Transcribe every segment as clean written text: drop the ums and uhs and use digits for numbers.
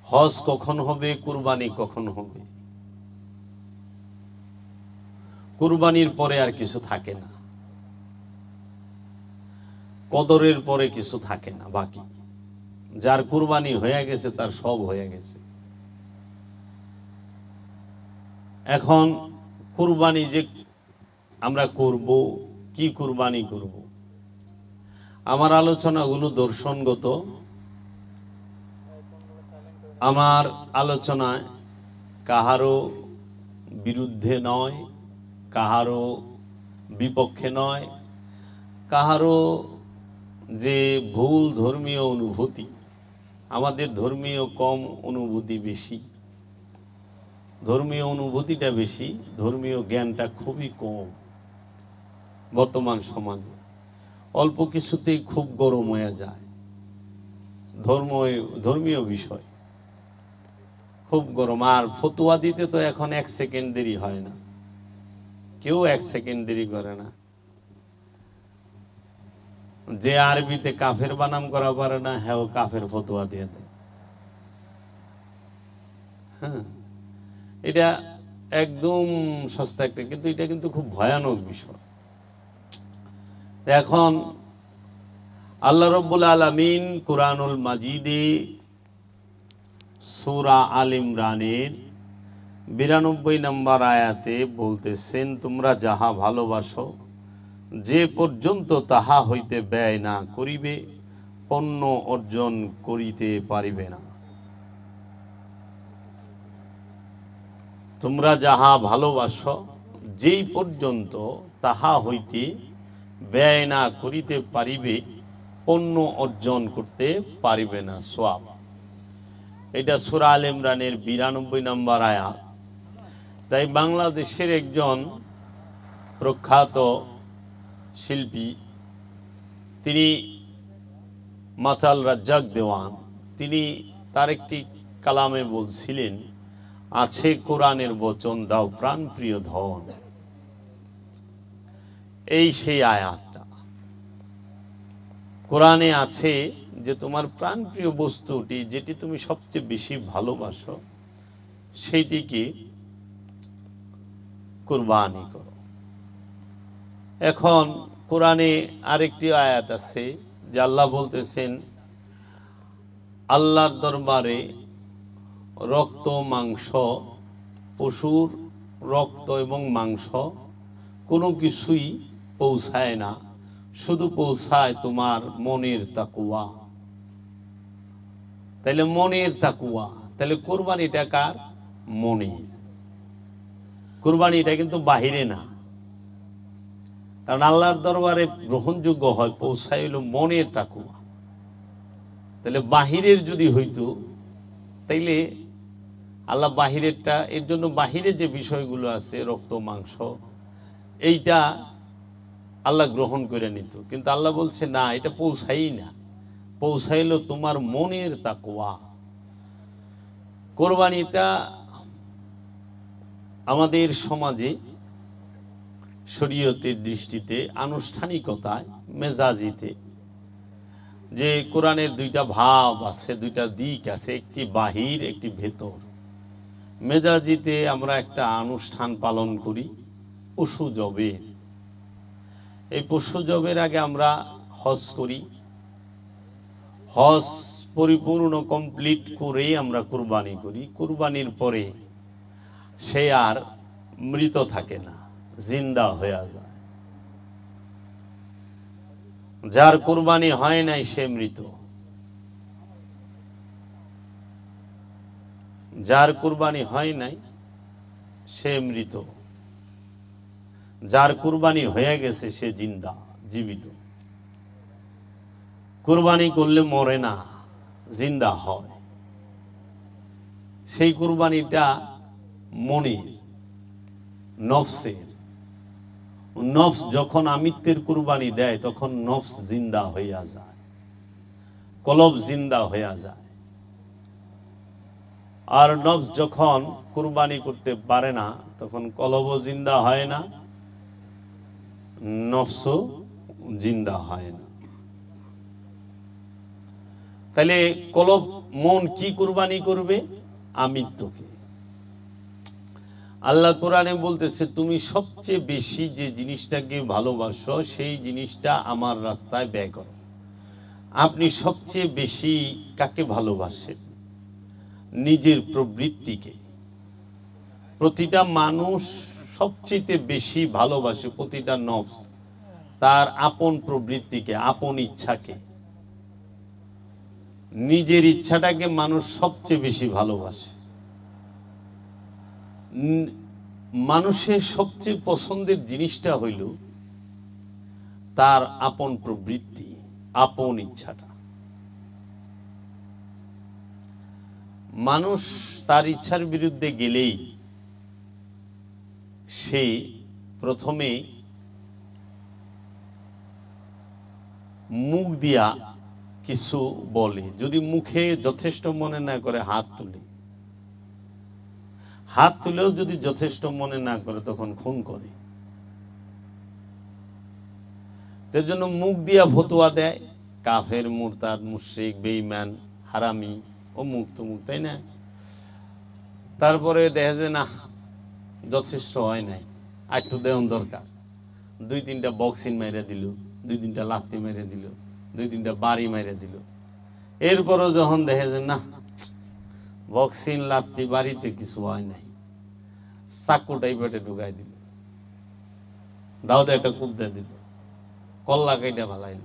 হজ কখন হবে, কুরবানি কখন হবে? কুরবানির পরে আর কিছু থাকে না, কদরের পরে কিছু থাকে না বাকি। যার কুরবানি হয়ে গেছে তার সব হয়ে গেছে। এখন কুরবানি যে আমরা করব, কি কুরবানি করব, আমার আলোচনাগুলো দর্শনগত। আমার আলোচনায় কাহারও বিরুদ্ধে নয়, কাহারও বিপক্ষে নয়, কাহারও যে ভুল ধর্মীয় অনুভূতি, আমাদের ধর্মীয় কম, অনুভূতি বেশি। ধর্মীয় অনুভূতিটা বেশি, ধর্মীয় জ্ঞানটা খুবই কম বর্তমান সমাজে। অল্প কিছুতেই খুব গরম হয়ে যায় ধর্মীয় বিষয়, খুব গরম। আর ফতুয়া দিতে তো এখন 1 সেকেন্ড দেরি হয় না, কেউ 1 সেকেন্ড দেরি করে না। যে আরবিতে কাফের বানাম করা পারে না, হ্যাঁ ও কাফের ফতুয়া দিয়ে দেয়। হ্যাঁ, এটা একদম সস্তা একটা, কিন্তু এটা কিন্তু খুব ভয়ানক বিষয়। এখন আল্লাহ রাব্বুল আলামিন কুরআনুল মাজিদে সূরা আল ইমরানের 92 নম্বর আয়াতে বলতেছেন, তোমরা যাহা ভালোবাসো, যে পর্যন্ত তাহা হইতে ব্যয় না করিবে, পণ্য অর্জন করিতে পারিবে না। তোমরা যাহা ভালোবাসো, যেই পর্যন্ত তাহা হইতে ব্যয় না করিতে পারিবে, পণ্য অর্জন করতে পারিবে না সওয়াব। এটা সূরা আল ইমরানের 92 নম্বর আয়াত। তাই বাংলাদেশের একজন প্রখ্যাত শিল্পী, তিনি মাতাল রাজ্জাক দেওয়ান, তিনি তার একটি কালামে বলছিলেন, আছে কোরআনের বচন, দাও প্রাণ প্রিয় ধন। এই সেই আয়াতটা কোরআনে আছে যে তোমার প্রাণ প্রিয় বস্তুটি, যেটি তুমি সবচেয়ে বেশি ভালোবাসো, সেইটিকে কুরবানি করো। এখন কোরআনে আরেকটি আয়াত আছে যে আল্লাহ বলতেছেন, আল্লাহর দরবারে রক্ত মাংস, পশুর রক্ত এবং মাংস কোনো কিছুই পৌঁছায় না, শুধু পৌঁছায় তোমার মনের তাকওয়া। তাহলে মনের তাকওয়া, তাহলে কুরবানিটা কার? মনের। কুরবানিটা কিন্তু বাহিরে না, কারণ আল্লাহর দরবারে গ্রহণযোগ্য হয়, পৌঁছাইল মনের তাকওয়া। তাহলে বাহিরের যদি হইতো, তাইলে আল্লাহ বাহিরেরটা, এর জন্য বাহিরে যে বিষয়গুলো আছে, রক্ত মাংস, এইটা আল্লাহ গ্রহণ করে নিত। কিন্তু আল্লাহ বলছে না, এটা পৌঁছাই না, পৌঁছাইলো তোমার মনের তাকওয়া। কোরবানিটা আমাদের সমাজে শরীয়তের দৃষ্টিতে, আনুষ্ঠানিকতায়, মেজাজিতে, যে কোরআনের দুইটা ভাব আছে, দুইটা দিক আছে, একটি বাহির, একটি ভেতর। মেজাজিতে আমরা একটা অনুষ্ঠান পালন করি পশু জবের। এই পশু জবের আগে আমরা হজ করি, হজ পরিপূর্ণ কমপ্লিট করেই আমরা কুরবানি করি। কুরবানির পরে সে আর মৃত থাকে না, জিন্দা হয়ে যায়। যার কুরবানি হয় নাই সে মৃত, যার কুরবানি হয় নাই সে মৃত, যার কুরবানি হয়ে গেছে সে জিন্দা, জীবিত। কুরবানি করলে মরে না, জিন্দা হয়। সেই কুরবানিটা মনে, নফসের। নফস যখন আমিত্বের কুরবানি দেয়, তখন নফস জিন্দা হইয়া যায়, কলব জিন্দা হইয়া যায়। আর নফস যখন কুরবানি করতে পারে না, তখন কলবও জিন্দা হয় না, নফসও জিন্দা হয় না। তাহলে কলব মন কি কুরবানি করবে? আমিত্বকে। আল্লাহ কোরআনে বলতেছে, তুমি সবচেয়ে বেশি যে জিনিসটাকে ভালোবাসো সেই জিনিসটা আমার রাস্তায় ব্যয় করো। আপনি সবচেয়ে বেশি কাকে ভালোবাসেন? নিজের প্রবৃত্তিকে। প্রতিটা মানুষ সবচেয়ে বেশি ভালোবাসে, প্রতিটা নফস তার আপন প্রবৃত্তিকে, আপন ইচ্ছাকে। নিজের ইচ্ছাটাকে মানুষ সবচেয়ে বেশি ভালোবাসে। মানুষের সবচেয়ে পছন্দের জিনিসটা হইল তার আপন প্রবৃত্তি, আপন ইচ্ছাটা। মানুষ তার ইচ্ছার বিরুদ্ধে গেলেই সে প্রথমে মুখ দিয়া কিছু বলে, যদি মুখে যথেষ্ট মনে না করে হাত তুলে, হাত তুলেও যদি যথেষ্ট মনে না করে তখন খুন করে। এর জন্য মুখ দিয়া ফতোয়া দেয়, কাফের, মুরতাদ, মুশরিক, বেঈমান, হারামি, অমুক তমুক, তাই না? তারপরে দেখা যায় না, যথেষ্ট হয় নাই, একটু দেওয়ান দরকার। 2-3টা বক্সিং মেরে দিল, 2-3টা লাথি মেরে দিল, 2-3টা বাড়ি মেরে দিল। এরপরও যখন দেখা যায় না, বক্সিং লাথি বাড়িতে কিছু হয় নাই, চাকুটাই পেটে ঢুকাই দিল, দাউদে একটা কুদ্দা দিল, কল্লা কাইটা ভালাইল।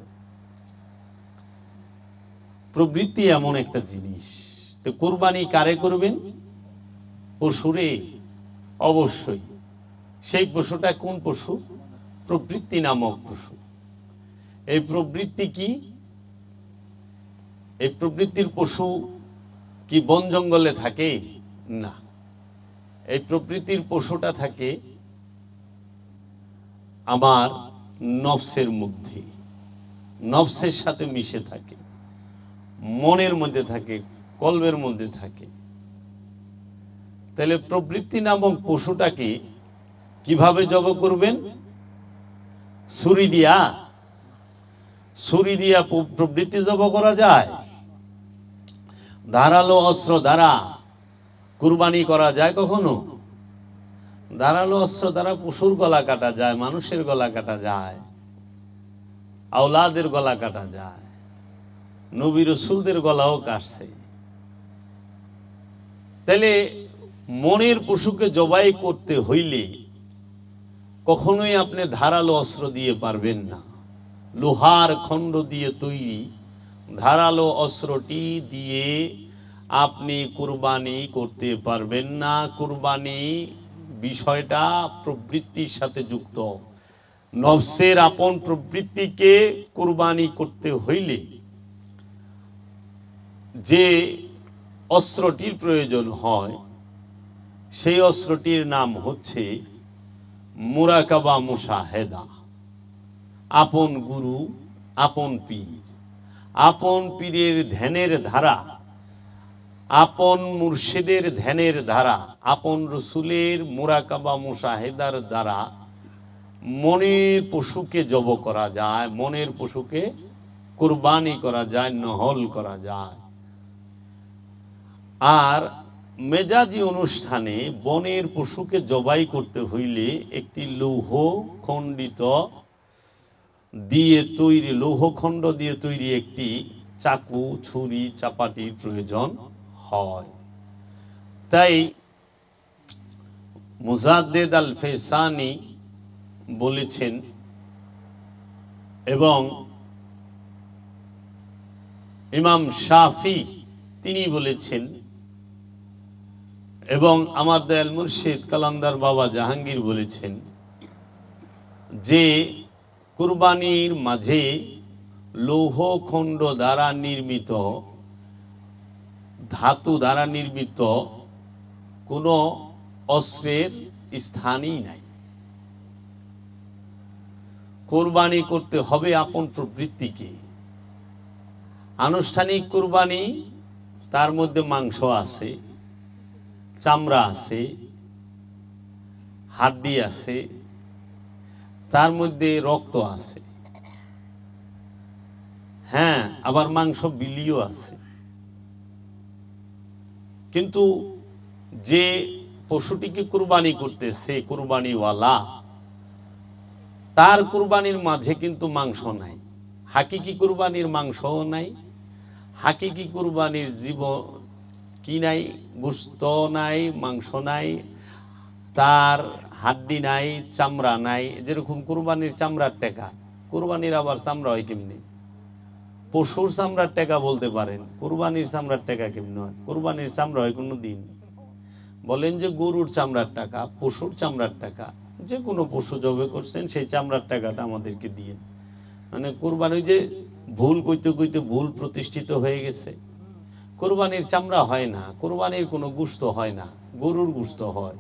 প্রবৃত্তি এমন একটা জিনিস। তো কুরবানি কারে করবেন? পশুরে। অবশ্যই। সেই পশুটা কোন পশু? প্রবৃত্তি নামক পশু। এই প্রবৃত্তি কি? এই প্রবৃত্তির পশু কি বন জঙ্গলে থাকে? না, এই প্রবৃত্তির পশুটা থাকে আমার নফসের মধ্যে, নফসের সাথে মিশে থাকে, মনের মধ্যে থাকে, কলবের মধ্যে থাকে। তাহলে প্রবৃত্তি নামক পশুটাকে কিভাবে জব করবেন? ছুরি দিয়া? ছুরি দিয়া প্রবৃত্তি জব করা যায়? ধারালো অস্ত্র দ্বারা কুরবানি করা যায় কখনো? ধারালো অস্ত্র দ্বারা পশুর গলা কাটা যায়, মানুষের গলা কাটা যায়, আওলাদের গলা কাটা যায়, নবী রাসূলদের গলাও কাটছে। তাহলে মনের পশুকে জবাই করতে হইলে কখনোই আপনি ধারালো অস্ত্র দিয়ে পারবেন না। লোহার খণ্ড দিয়ে তৈরি ধারালো অস্ত্রটি দিয়ে আপনি কুরবানি করতে পারবেন না। কুরবানি বিষয়টা প্রবৃত্তির সাথে যুক্ত। নফসের আপন প্রবৃত্তিকে কুরবানি করতে হইলে যে অস্ত্রটির প্রয়োজন হয় সেই অস্ত্রটির নাম হচ্ছে মুরাকাবা মুশাহেদা। আপন গুরু, আপন পীর, আপন পীরের ধ্যানের ধারা, আপন মুর্শিদের ধ্যানের ধারা, আপন রসুলের মুরাকাবা মুশাহেদার দ্বারা মনের পশুকে জব করা যায়, মনের পশুকে কুরবানি করা যায়, নহল করা যায়। আর মেজাজি অনুষ্ঠানে বনের পশুকে জবাই করতে হইলে একটি লৌহ খণ্ডিত দিয়ে তৈরি, লৌহখণ্ড দিয়ে তৈরি একটি চাকু, ছুরি, চাপাটির প্রয়োজন হয়। তাই মুজাদ্দেদ আল ফেসানি বলেছেন এবং ইমাম শাফি তিনি বলেছেন এবং আমার দয়াল মুর্শিদ কালান্দার বাবা জাহাঙ্গীর বলেছেন যে কুরবানির মাঝে লৌহখণ্ড দ্বারা নির্মিত, ধাতু দ্বারা নির্মিত কোনো অস্ত্রের স্থানই নাই। কুরবানি করতে হবে আপন প্রবৃত্তিকে। আনুষ্ঠানিক কুরবানি, তার মধ্যে মাংস আছে, চামড়া আছে, হাড্ডি আছে, তার মধ্যে রক্ত আছে, হ্যাঁ, আবার মাংস বিলিও আছে। কিন্তু যে পশুটিকে কুরবানি করতেছে কুরবানিওয়ালা, তার কুরবানির মাঝে কিন্তু মাংস নাই। হাকিকি কুরবানির মাংসও নাই, হাকিকি কুরবানির জীব কি নাই, গোশত নাই, মাংস নাই, তার হাড্ডি নাই, চামড়া নাই। যেরকম কুরবানির চামড়ার টেকা, কুরবানির আবার চামড়া হয় কেমনি? পশুর চামড়ার টেকা বলতে পারেন, কুরবানির চামড়ার টেকা কেমনি হয়? কুরবানির চামড়া হয় কোনো দিন? বলেন যে গরুর চামড়ার টাকা, পশুর চামড়ার টাকা, যে কোনো পশু জবে করছেন সেই চামড়ার টাকাটা আমাদেরকে দিয়ে, মানে কুরবানি যে ভুল কইতে কইতে ভুল প্রতিষ্ঠিত হয়ে গেছে। কুরবানির চামড়া হয় না, কুরবানির কোনো গোশত হয় না, গরুর গোশত হয়,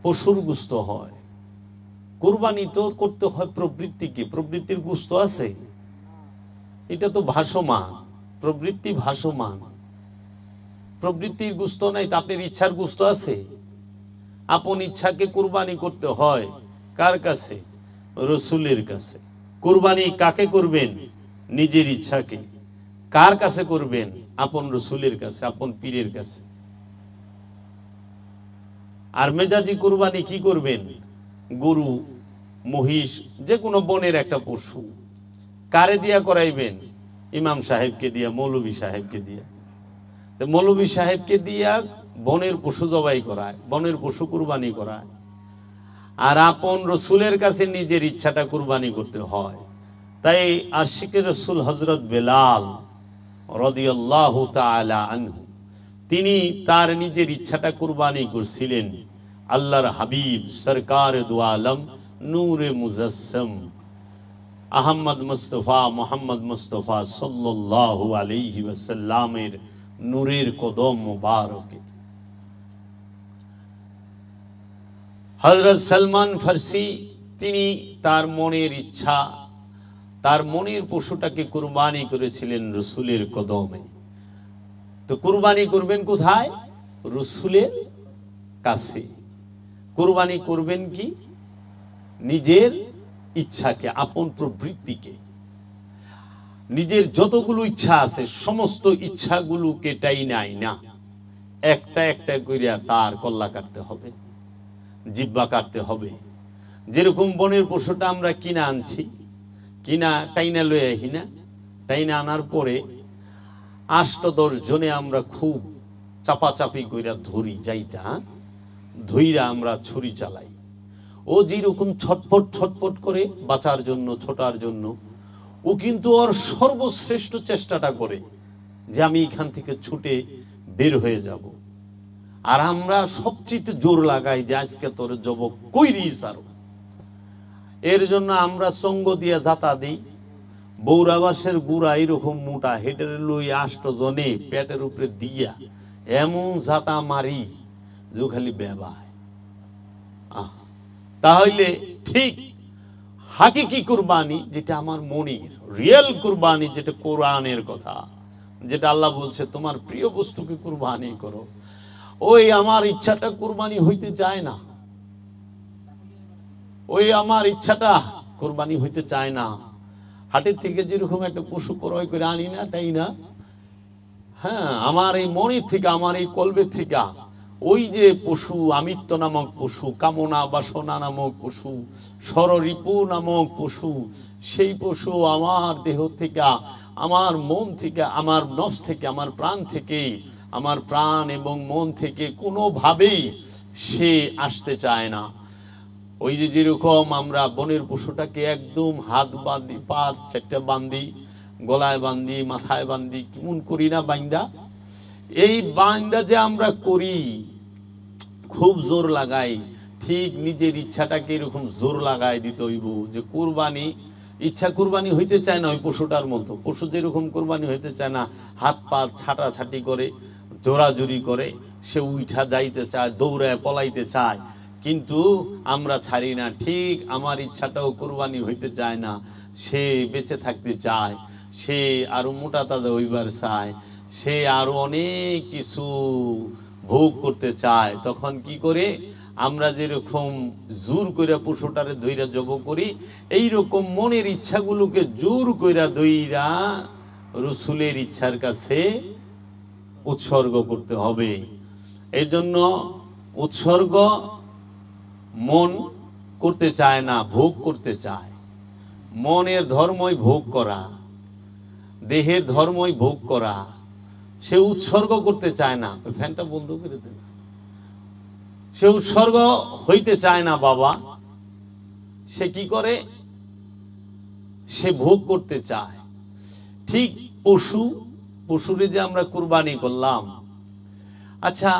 পশুর গোশত হয়। কুরবানি তো করতে হয় প্রবৃত্তিকে, প্রবৃত্তির গোশত আছে, এটা তো ভাসমান, প্রবৃত্তি ভাসমান, প্রবৃত্তির গোশত নাই। তা আপনার ইচ্ছার গোশত আছে? আপন ইচ্ছাকে কুরবানি করতে হয় কার কাছে? রসুলের কাছে। কুরবানি কাকে করবেন? নিজের ইচ্ছাকে। কার কাছে করবেন? আপন রসুলের কাছে, আপন পীরের কাছে। আর মেজাজি কুরবানি কি করবেন? গরু, মহিষ, যে কোনো বনের একটা পশু। কারে দিয়া করাইবেন? ইমাম সাহেবকে দিয়া, মৌলভী সাহেবকে দিয়া। মৌলভী সাহেবকে দিয়া বনের পশু জবাই করায়, বনের পশু কুরবানি করায়। আর আপন রসুলের কাছে নিজের ইচ্ছাটা কুরবানি করতে হয়। তাই আশিকে রসুল হযরত বেলাল রাদিয়াল্লাহু তাআলা আনহু, তিনি তার নিজের ইচ্ছাটা কুরবানি করছিলেন আল্লাহর হাবিব সরকার দু আলম নূরে মুজাসসম আহমদ মুস্তফা মুহাম্মদ মুস্তফা সাল্লাল্লাহু আলাইহি ওয়াসাল্লামের নূরের কদম মুবারকে। হযরত সালমান ফারসি তিনি তার মনের ইচ্ছা, তার মনের পশুটাকে কুরবানি করেছিলেন রসুলের কদমে। তো কুরবানি করবেন কোথায়? রসুলের কাছে। কুরবানি করবেন কি? নিজের ইচ্ছাকে, আপন প্রবৃত্তিকে। নিজের যতগুলো ইচ্ছা আছে সমস্ত ইচ্ছাগুলোকে টাইনাই না, একটা একটা করিয়া তার কল্লা কাটতে হবে, জিহ্বা কাটতে হবে। যেরকম বনের পশুটা আমরা কিনা আনছি, কিনা টাইনা লয়ে আহি না, টাইনা আনার পরে 8-10 জনে আমরা খুব চাপাচাপি কইরা ধরি, যাইতা ধইরা আমরা ছুরি চালাই। ও যেরকম ছটফট ছটফট করে বাঁচার জন্য, ছোটার জন্য, ও কিন্তু ওর সর্বশ্রেষ্ঠ চেষ্টাটা করে যে আমি এখান থেকে ছুটে বের হয়ে যাব। আর আমরা সবচেয়ে জোর লাগাই যে আজকে তোর জবক কইরি সারো। এর জন্য আমরা সঙ্গ দিয়া যাতা দিই। বৌরাবাসের গুড়া এরকম মোটা হেডের লই 8 জনে পেটের উপরে দিয়া এমন যাতা মারি যে খালি বেবায়। তাহলে ঠিক হাকিকি কুরবানি যেটা আমার মনের রিয়েল কুরবানি, যেটা কোরআনের কথা, যেটা আল্লাহ বলছে তোমার প্রিয় বস্তুকে কুরবানি করো, ওই আমার ইচ্ছাটা কুরবানি হইতে চায় না, ওই আমার ইচ্ছাটা কুরবানি হইতে চায় না। হাটের থেকে যেরকম একটা পশু ক্রয় করে আনি না, তাই না? হ্যাঁ, আমার এই মনের থেকে, আমার এই কলবের থেকে ওই যে পশু, আমিত্ব নামক পশু, কামনা বাসনা নামক পশু, ষড়রিপু নামক পশু, সেই পশু আমার দেহ থেকে, আমার মন থেকে, আমার নফস থেকে, আমার প্রাণ থেকে, আমার প্রাণ এবং মন থেকে কোনোভাবেই সে আসতে চায় না। ওই যে যেরকম আমরা বনের পশুটাকে একদম হাত বাঁধি, পা 4টা বান্ধি, গলায় বান্ধি, মাথায় বান্ধি, কেমন করি না বাইন্দা? এই বাইন্দা যে আমরা করি, খুব জোর লাগাই, ঠিক নিজের ইচ্ছাটাকে এরকম জোর লাগাই দিতে হইব যে কুরবানি, ইচ্ছা কুরবানি হইতে চায় না ওই পশুটার মতো। পশু যেরকম কুরবানি হইতে চায় না, হাত পা ছাটাছাটি করে, জোরাজুরি করে, সে উঠা যাইতে চায়, দৌড়ায় পলাইতে চায়, কিন্তু আমরা ছাড়ি না। ঠিক আমার ইচ্ছাটাও কুরবানি হইতে চায় না, সে বেঁচে থাকতে চায়, সে আরো মোটা তাজা হইবার চায়, সে আরো অনেক কিছু ভোগ করতে চায়। তখন কি করে? আমরা যেরকম জোর কইরা পশুটারে ধইরা জব করি, এইরকম মনের ইচ্ছাগুলোকে জোর কইরা ধইরা রসুলের ইচ্ছার কাছে উৎসর্গ করতে হবে। এই জন্য উৎসর্গ মন করতে চায় না, ভোগ করতে চায়। মনের ধর্মই ভোগ করা, দেহের ধর্মই ভোগ করা। সে উৎসর্গ করতে চায় না। ফ্যানটা বন্ধ করে দেন। সে উৎসর্গ হইতে চায় না বাবা। সে কি করে? সে ভোগ করতে চায়। ঠিক পশুরে যে আমরা কুরবানি করলাম, আচ্ছা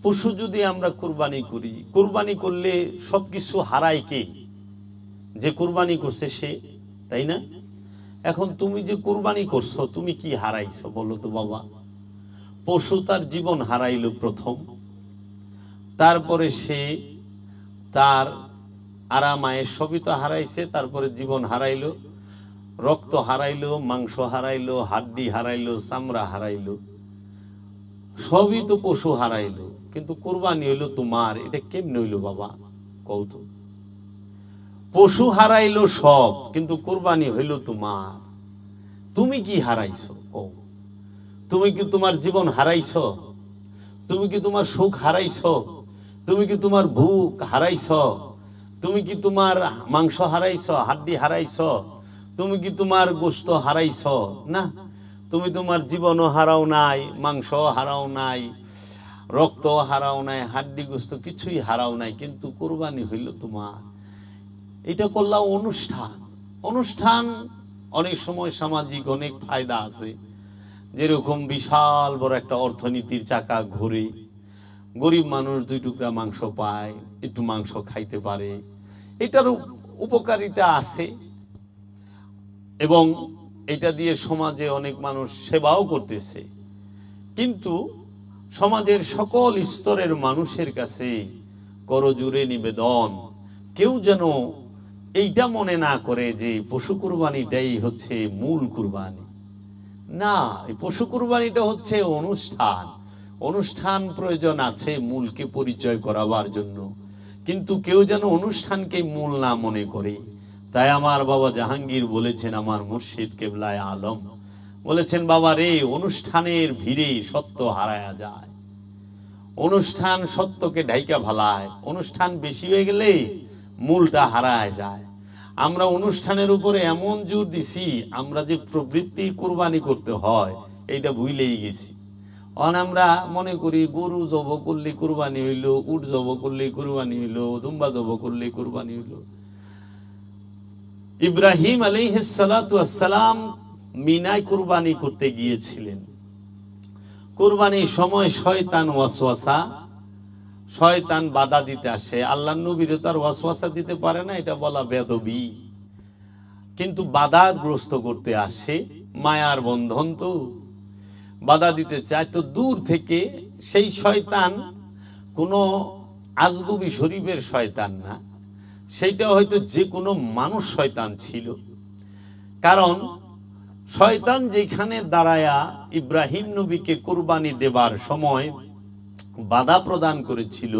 পশু যদি আমরা কুরবানি করি, কুরবানি করলে সবকিছু হারায় কে? যে কুরবানি করছে সে, তাই না? এখন তুমি যে কুরবানি করছো, তুমি কি হারাইছো বলো তো বাবা? পশু তার জীবন হারাইলো প্রথম, তারপরে সে তার আরামায়ে সবই তো হারাইছে, তারপরে জীবন হারাইলো, রক্ত হারাইলো, মাংস হারাইলো, হাড্ডি হারাইলো, চামড়া হারাইলো, সবই তো পশু হারাইলো। কিন্তু কুরবানি হইলো তোমার। এটা কেমনে হইলো বাবা কও তো? পশু হারাইলো সব, কিন্তু কুরবানি হইলো তোমার। তুমি কি হারাইছো কও? তুমি কি তোমার জীবন হারাইছো? তুমি কি তোমার সুখ হারাইছো? তুমি কি তোমার ভুক হারাইছো? তুমি কি তোমার মাংস হারাইছো, হাড্ডি হারাইছো? তুমি কি তোমার গোশত হারাইছো? না, তুমি তোমার জীবনও হারাও নাই, মাংস হারাও নাই, রক্ত হারাও নাই, হাড্ডি গোশত কিছুই হারাও নাই, কিন্তু কুরবানি হইল তোমার। এটা করলাম অনুষ্ঠান। অনুষ্ঠান অনেক সময় সামাজিক অনেক ফায়দা আছে। যেরকম বিশাল বড় একটা অর্থনীতির চাকা ঘুরে, গরিব মানুষ 2 টুকরা মাংস পায়, একটু মাংস খাইতে পারে, এটারও উপকারিতা আছে। এবং এটা দিয়ে সমাজে অনেক মানুষ সেবাও করতেছে। কিন্তু সমাজের সকল স্তরের মানুষের কাছে করজোড়ে নিবেদন, কেউ যেন এইটা মনে না করে যে পশু কুরবানিটাই হচ্ছে মূল কুরবানি। না, এই পশু কুরবানিটা হচ্ছে অনুষ্ঠান। অনুষ্ঠান প্রয়োজন আছে মূলকে পরিচয় করাবার জন্য, কিন্তু কেউ যেন অনুষ্ঠানকে মূল না মনে করে। তাই আমার বাবা জাহাঙ্গীর বলেছেন, আমার মুর্শিদ কেবলায়ে আলম বলেছেন, বাবা রে, অনুষ্ঠানের ভিড়ে সত্য হারায়া যায়। অনুষ্ঠান সত্যকে ঢাইকা ভালায়। অনুষ্ঠান বেশি হয়ে গেলে মূলটা হারায় যায়। আমরা অনুষ্ঠানের উপরে এমন জোর দিছি, আমরা যে প্রবৃত্তি কুরবানি করতে হয় এইটা ভুলেই গেছি। আমরা মনে করি গরু জব করলে কুরবানি হইল, উট জব করলে কুরবানি হইল, দুম্বা জব করলে কুরবানি হইল। ইব্রাহিম আলাইহিস সালাতু ওয়াস সালাম মিনায় কুরবানি করতে গিয়েছিলেন। কুরবানির সময় শয়তান ওয়াসওয়াসা, শয়তান বাধা দিতে আসে। আল্লাহর নবীর তার ওয়াসওয়াসা দিতে পারে না, এটা বলা বেদবি, কিন্তু বাধাগ্রস্ত করতে আসে। মায়ার বন্ধন তো, বাধা দিতে চায়। তো দূর থেকে সেই শয়তান কোনো আজগুবি শরীফের শয়তান না, সেইটা হয়তো যে কোনো মানুষ শয়তান ছিল। কারণ শয়তান যেখানে দাঁড়ায়া ইব্রাহিম নবীকে কুরবানি দেবার সময় বাধা প্রদান করেছিল,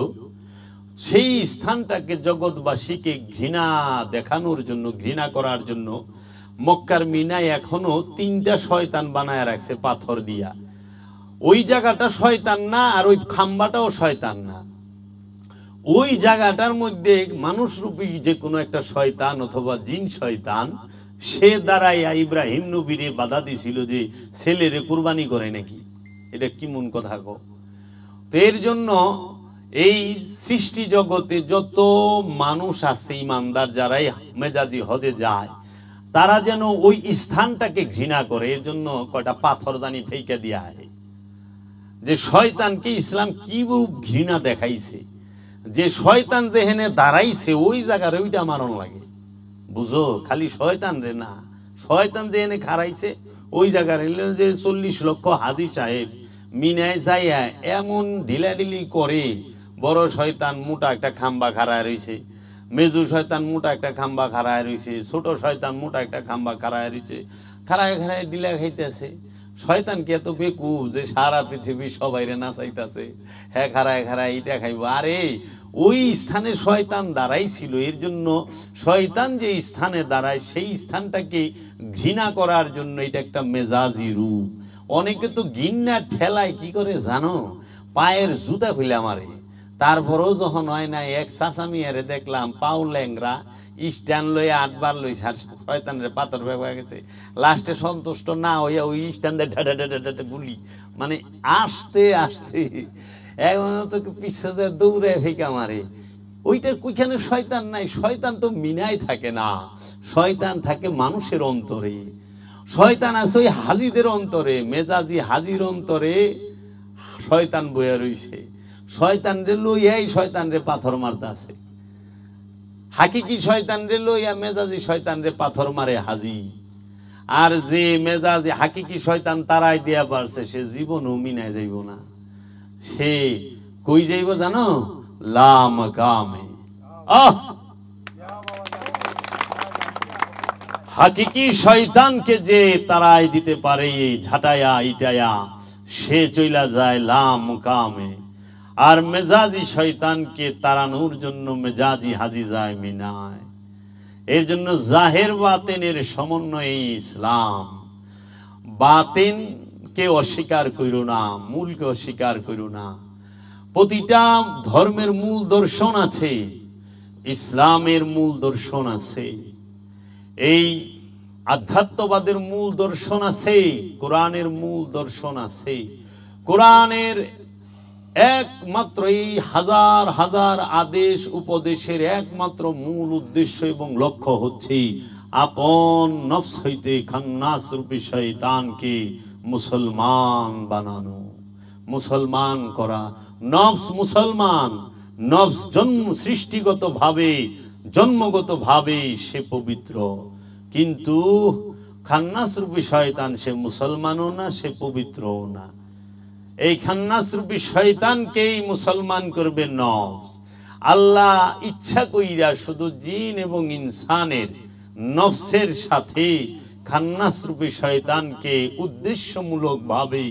সেই স্থানটাকে জগৎবাসীকে ঘৃণা দেখানোর জন্য, ঘৃণা করার জন্য মক্কার মিনায় এখনো 3টা শয়তান বানায় রাখছে পাথর দিয়া। ওই জায়গাটা শয়তান না, আর ওই খাম্বাটাও শয়তান না। ওই জায়গাটার মধ্যে মানুষরূপী যে কোনো একটা শয়তান অথবা জিন শয়তান, সে দাঁড়াইয়া ইব্রাহিম নবীরে বাধা দিছিল যে ছেলেরে কুরবানি করে নাকি। এটা কি মন কথা গো? তো এর জন্য এই সৃষ্টি জগতে যত মানুষ আছে ইমানদার, যারাই মেজাজি হজে যায়, তারা যেন ওই স্থানটাকে ঘৃণা করে। এর জন্য কয়টা পাথর জানি ফেইকা দিয়া হয়, যে শয়তানকে ইসলাম কি ঘৃণা দেখাইছে, যে শয়তান যেখানে দাঁড়াইছে ওই জায়গার ওইটা মারণ লাগে। বুঝো, খালি শয়তান রে না, শয়তান যেখানে খারাইছে ওই জায়গার। যে 40 লক্ষ হাজী সাহেব মিনায় যাইয়া এমন ঢিলাঢিলি করে, বড় শয়তান মোটা একটা খাম্বা খাড়ায় রয়েছে, মেজু শয়তান মোটা একটা খাম্বা খাড়ায় রয়েছে, ছোট শয়তান মোটা একটা খাম্বা খাড়ায় রয়েছে, খাড়ায় খাড়ায় ডিলা খাইতেছে। শয়তান কি এত বেকু যে সারা পৃথিবী সবাইরে নাচাইতেছে, হ্যাঁ খাড়ায় খাড়ায় এটা খাইব? আরে ওই স্থানে শয়তান দাঁড়াইছিল। এর জন্য শয়তান যে স্থানে দাঁড়ায় সেই স্থানটাকে ঘৃণা করার জন্য এটা একটা মেজাজি রূপ। অনেকে তো গিন্না ঠেলায় কি করে জানো, পায়ের জুতা খুলে মারে। তারপরেও যখন হয় না, এক চাচামিয়ারে দেখলাম পাও ল্যাংরা, স্ট্যান্ড লইয়া 8 বার লইছে, আর শয়তানের পাথর ব্যবহার গেছে। লাস্টে সন্তুষ্ট না হইয়া ওই স্ট্যান্ডে ঢাটা ঢাটা ঢাটা গুলি, মানে আসতে আসতে এখন তো পিছনে দৌড়ে ফেঁকা মারে। ওইটা ওইখানে শয়তান নাই, শয়তান তো মিনায় থাকে না, শয়তান থাকে মানুষের অন্তরে। শয়তান আছে ওই হাজিদের অন্তরে, মেজাজি হাজির অন্তরে শয়তান বইয়া রইছে। শয়তান রে লইয়াই শয়তান রে পাথর মারতে আছে। হাকিকি শয়তান রে লইয়া মেজাজি শয়তান রে পাথর মারে হাজি। আর যে মেজাজি হাকিকি শয়তান তারাই দিয়া পারছে, সে জীবনও মিনায় যাইব না। সে কই যাইব জানো? লা মাকামে। হাকিকি শয়তানকে যে তারাই দিতে পারে ঝাঁটায়া ইটায়া, সে চইলা যায় লা মাকামে। আর মেজাজি শয়তানকে তাড়ানোর জন্য মেজাজি হাজি যায় মিনায়। এর জন্য জাহের বাতিনের সমন্বয়ে ইসলাম। বাতিনকে অস্বীকার কইরো না, মূলকে অস্বীকার কইরো না। প্রতিটা ধর্মের মূল দর্শন আছে, ইসলামের মূল দর্শন আছে, এই আধ্যাত্মবাদের মূল দর্শন আছে, কোরআনের মূল দর্শন আছে। কোরআনের একমাত্র এই হাজার হাজার আদেশ উপদেশের একমাত্র মূল উদ্দেশ্য এবং লক্ষ্য হচ্ছে আপন নফস হইতে খান্নাস রূপী শয়তানকে মুসলমান বানানো, মুসলমান করা। নফস মুসলমান, নফস জন্ম সৃষ্টিগত ভাবে জন্মগত ভাবে সে পবিত্র, কিন্তু খান্নাস রূপী শয়তান সে মুসলমানও না, সে পবিত্রও না। এই খান্নাস রূপী শয়তানকেই মুসলমান করবে নফস। আল্লাহ ইচ্ছা কইরা শুধু জিন এবং ইনসানের নফসের সাথে খান্নাস রূপী শয়তানকে উদ্দেশ্যমূলক ভাবে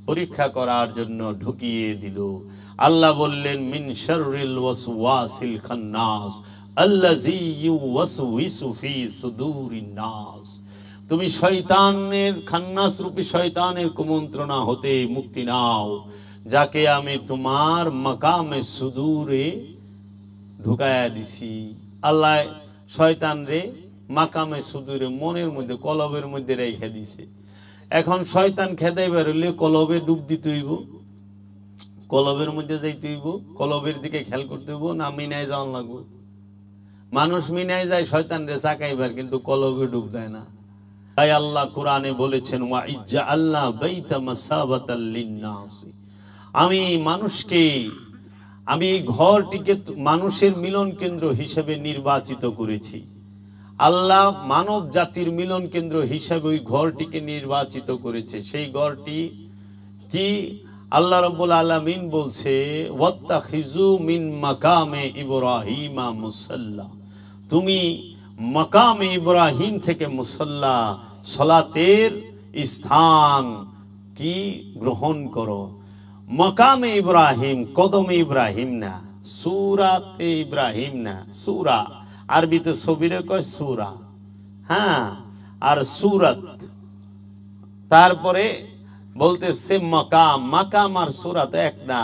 পরীক্ষা করার জন্য ঢুকিয়ে দিল। আল্লাহ বললেন, মিন শাররিল ওয়াসওয়াসিল খান্নাস আল্লাযী ইউওয়াসউইসু ফি সুদুরিন নাস। তুমি শয়তানের খান্নাস রূপী শয়তানের কুমন্ত্রণা হতে মুক্তি নাও, যাকে আমি তোমার মাকামে সুদূরে ঢুকায়া দিছি। আল্লাহ শয়তান রে মাকামে সুদূরে মনের মধ্যে কলবের মধ্যে রেখে দিছে। এখন শয়তান খেদাই বেরোলে কলবে ডুব দিতে হইব, কলবের মধ্যে যাইতে হইব, কলবের দিকে খেয়াল করতে হইব, না মিনায় যাওয়ান লাগবো। মানুষ মিনায় যায় শয়তান রে চাকাইবার, কিন্তু কলবে ডুব দেয় না। তাই আল্লাহ কোরআনে বলেছেন, ওয়া ইজ্জাআলনা বাইতা মাসাবাতাল লিন্নাস। আমি মানুষকে, আমি এই ঘরটিকে মানুষের মিলন কেন্দ্র হিসেবে নির্বাচিত করেছি। আল্লাহ মানব জাতির মিলন কেন্দ্র হিসেবে ওই ঘরটিকে নির্বাচিত করেছে। সেই ঘরটি কি? আল্লাহ রাব্বুল আলামিন বলছে, ওয়াত্তাখিযু মিন মাকামে ইব্রাহিমা মুসাল্লা। তুমি মাকামে ইব্রাহিম থেকে মুসাল্লা, সালাতের স্থান কি গ্রহণ করো। মাকামে ইব্রাহিম, কদমে ইব্রাহিম না, সূরাতে ইব্রাহিম না। সূরা আরবিতে ছবিরে কয় সূরা, হ্যাঁ, আর সূরাত। তারপরে বলতেছে মাকাম, মাকাম আর সূরাত এক না।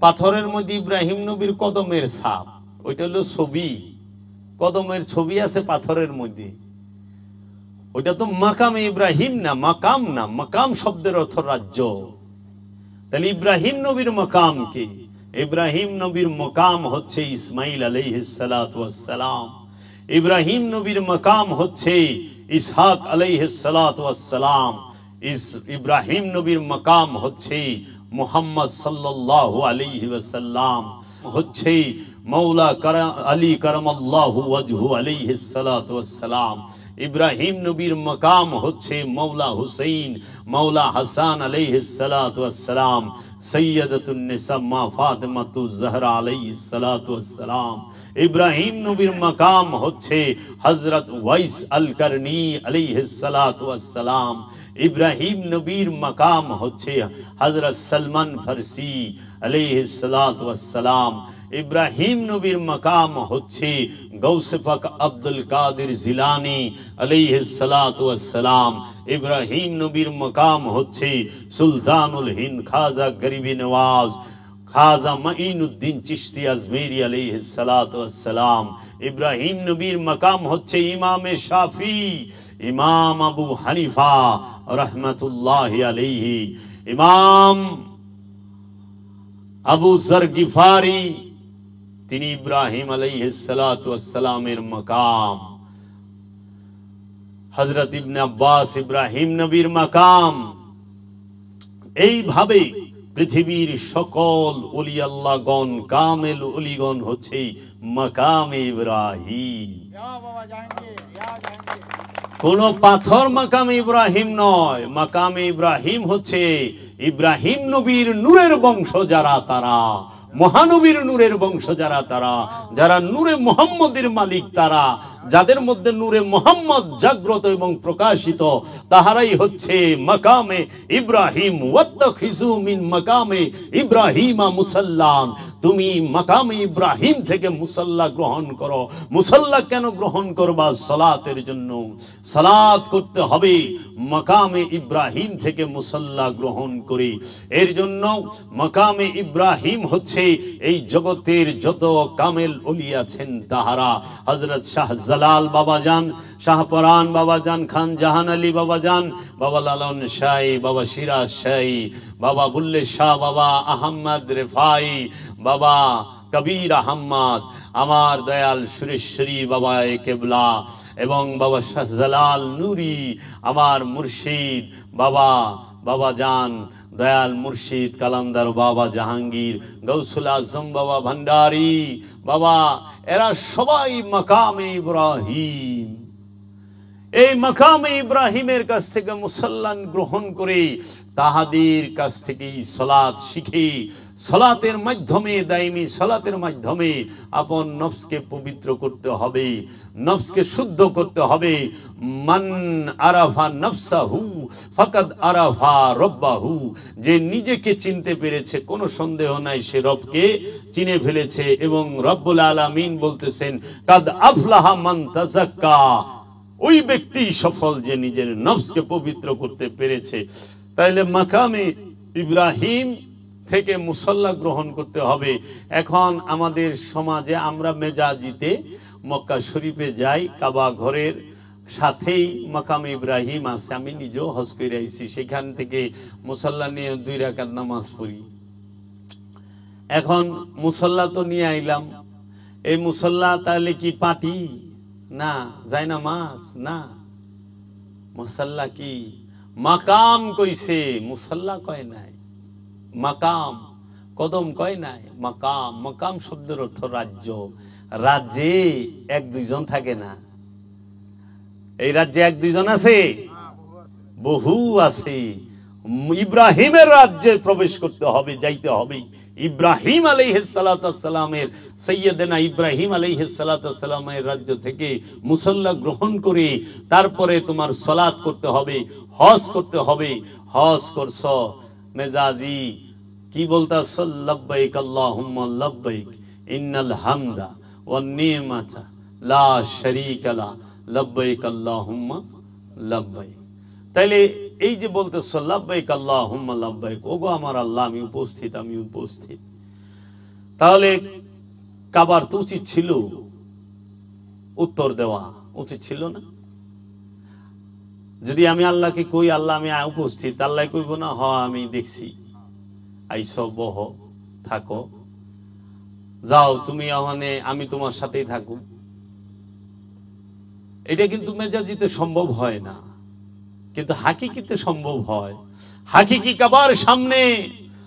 পাথরের মধ্যে ইব্রাহিম নবীর কদমের ছাপ, ওইটা হলো ছবি। কদমের ছবি আছে পাথরের মধ্যে, ওইটা তো মাকামে ইব্রাহিম না, মাকাম না। মাকাম শব্দের অর্থ রাজ্য। তাহলে ইব্রাহিম নবীর মাকাম কি? ইব্রাহিম নবীর মাকাম হচ্ছে ইসমাইল আলাইহিস সালাতু ওয়াস সালাম। ইব্রাহিম নবীর মাকাম হচ্ছে ইসহাক আলাইহিস সালাতু ওয়াস সালাম। ইব্রাহিম নবীর মাকাম হচ্ছে মুহাম্মদ সাল্লাল্লাহু আলাইহি ওয়াসাল্লাম, হচ্ছে মৌলা আলী কারামাল্লাহু ওয়াজহু আলাইহিস সালাতু ওয়াস সালাম। ইব্রাহিম নবীর মাকাম হচ্ছে মৌলা হুসাইন, মৌলা হাসান আলাইহিস সালাতু ওয়াস সালাম, সৈয়দাতুন নিসা মা ফাতিমাতুজ জাহরা আলাইহিস সালাতু ওয়াস সালাম। ইব্রাহিম নবীর মাকাম হচ্ছে হযরত ওয়াইস আল কারনী আলাইহিস সালাতু ওয়াস সালাম। ইব্রাহিম নবীর মাকাম হচ্ছে হযরত সলমান ফারসি আলাইহিস সালাতু ওয়াস সালাম। ইব্রাহিম নবীর মাকাম হচ্ছে গৌসে পাক আব্দুল কাদের জিলানী আলাইহিস সালাতু ওয়াস সালাম। ইব্রাহিম নবীর মাকাম হচ্ছে সুলতানুল হিন্দ খাজা গরিব নওয়াজ খাজা মাইনুদ্দিন চিশতি আজমেরি আলাইহিস সালাতু ওয়াস সালাম। ইব্রাহিম নবীর মাকাম হচ্ছে ইমামে শাফি, ইমাম আবু হানিফা রাহমাতুল্লাহি আলাইহি, ইমাম আবু যর গিফারি, তিনি ইব্রাহিম আলাইহিস সালাতু ওয়াস সালামের মাকাম। হযরত ইবনে আব্বাস ইব্রাহিম নবীর মাকাম। এইভাবে পৃথিবীর সকল ওলি আল্লাহগণ কামেল ওলিগণ হচ্ছে মাকামে ইব্রাহিম। কোন পাথর মাকামে ইব্রাহিম নয়, মাকামে ইব্রাহিম হচ্ছে ইব্রাহিম নবীর নূরের বংশ যারা, তারা মহানবীর নূরের বংশ যারা, তারা যারা নূরে মুহাম্মদের মালিক, তারা যাদের মধ্যে নূরে মুহাম্মদ জাগ্রত এবং প্রকাশিত, তাহারাই হচ্ছে মাকামে ইব্রাহিম। ওয়াত্তাখিযু মিন মাকামে ইব্রাহিমা মুসাল্লান, তুমি মাকামে ইব্রাহিম থেকে মুসাল্লা গ্রহণ করো। মুসাল্লা কেন গ্রহণ করবা? সালাতের জন্য। সালাত করতে হবে মাকামে ইব্রাহিম থেকে মুসাল্লা গ্রহণ করে। এর জন্য মাকামে ইব্রাহিম হচ্ছে এই জগতের যত কামেল ওলি আছেন তাহারা, হযরত শাহজালাল বাবাজান, শাহপরান বাবাজান, খান জাহান আলী বাবাজান, বাবা লালন শাহী, বাবা সিরাজ শাহী, বাবা বুল্লে শাহ, বাবা আহমদ রেফাই, বাবা কবির আহমদ, আমার দয়াল সুরেশ্বরী বাবা কেবলা, এবং বাবা শাহজালাল নুরি, আমার মুর্শিদ বাবা বাবাজান দয়াল মুর্শিদ কালান্দার বাবা জাহাঙ্গীর, গৌসুল আজম বাবা ভান্ডারী বাবা, এরা সবাই মাকামে ইব্রাহিম। এই মাকামে ইব্রাহিমের কাছ থেকে মুসল্লান গ্রহণ করে তাহাদের কাছ থেকে সালাত শিখে, সালাতের মাধ্যমে, দাইমি সালাতের মাধ্যমে আপন নফসকে পবিত্র করতে হবে, নফসকে শুদ্ধ করতে হবে। মান আরাফা নফসাহু ফাকাদ আরাফা রব্বাহু, যে নিজেকে চিনতে পেরেছে কোনো সন্দেহ নাই সে রবকে চিনে ফেলেছে। এবং রব্বুল আলামিন বলতেছেন কাদ আফলাহা মান তাযাক্কা, ওই ব্যক্তি সফল যে নিজের নফসকে পবিত্র করতে পেরেছে। তাইলে মাকামে ইব্রাহিম থেকে মুসল্লা গ্রহণ করতে হবে। এখন আমাদের সমাজে আমরা মেজাজিতে মক্কা শরীফে যাই, কাবা ঘরের সাথেই মাকামে ইব্রাহিম আছে। আমি নিজেও হজ করে আইছি, সেখান থেকে মুসল্লা নিয়ে 2 রাকাত নামাজ পড়ি। এখন মুসল্লা তো নিয়ে আইলাম, এই মুসল্লা তাহলে কি পাটি না, যায় না মাছ না, মুসল্লা কি মাকাম কইছে, মুসল্লা কয় নাই। মাকাম কদম কয় নাই, মাকাম। মাকাম শব্দের অর্থ রাজ্য। রাজ্যে 1-2 জন থাকে না, এই রাজ্যে 1-2 জন আছে, বহু আছে। ইব্রাহিমের রাজ্যে প্রবেশ করতে হবে, যাইতে হবে। ইব্রাহিম আলাইহিস সালাতু ওয়াস সালামের, সাইয়্যিদানা ইব্রাহিম আলাইহিস সালাতু ওয়াস সালামের রাজ্য থেকে মুসল্লা গ্রহণ করে তারপরে তোমার সালাত করতে হবে, হজ করতে হবে। হজ করছ, মেজাজি কি বলতাছ? লাব্বাইক আল্লাহুম্মা লাব্বাইক ইন্নাল হামদা ওয়ান নি'মাতা লা শারীকা লা লাব্বাইক আল্লাহুম্মা লাব্বাইক। তাইলে এই যে বলতেছ লাব্বাইক আল্লাহুম্মা লাব্বাইক, ওগো আমার আল্লাহ আমি উপস্থিত, আমি উপস্থিত। তাহলে কাবার তো উচিত ছিল উত্তর দেওয়া, উচিত ছিল না? যদি আমি আল্লাহকে কই আল্লাহ আমি উপস্থিত, আল্লাহ কইব না হ আমি দেখছি, আইস বহ থাকো, যাও তুমি, আমি তোমার সাথেই থাকো। এটা কিন্তু মেজাজিতে সম্ভব হয় না, কিন্তু হাকিকিতে সম্ভব হয়। হাকিকি কাবার সামনে,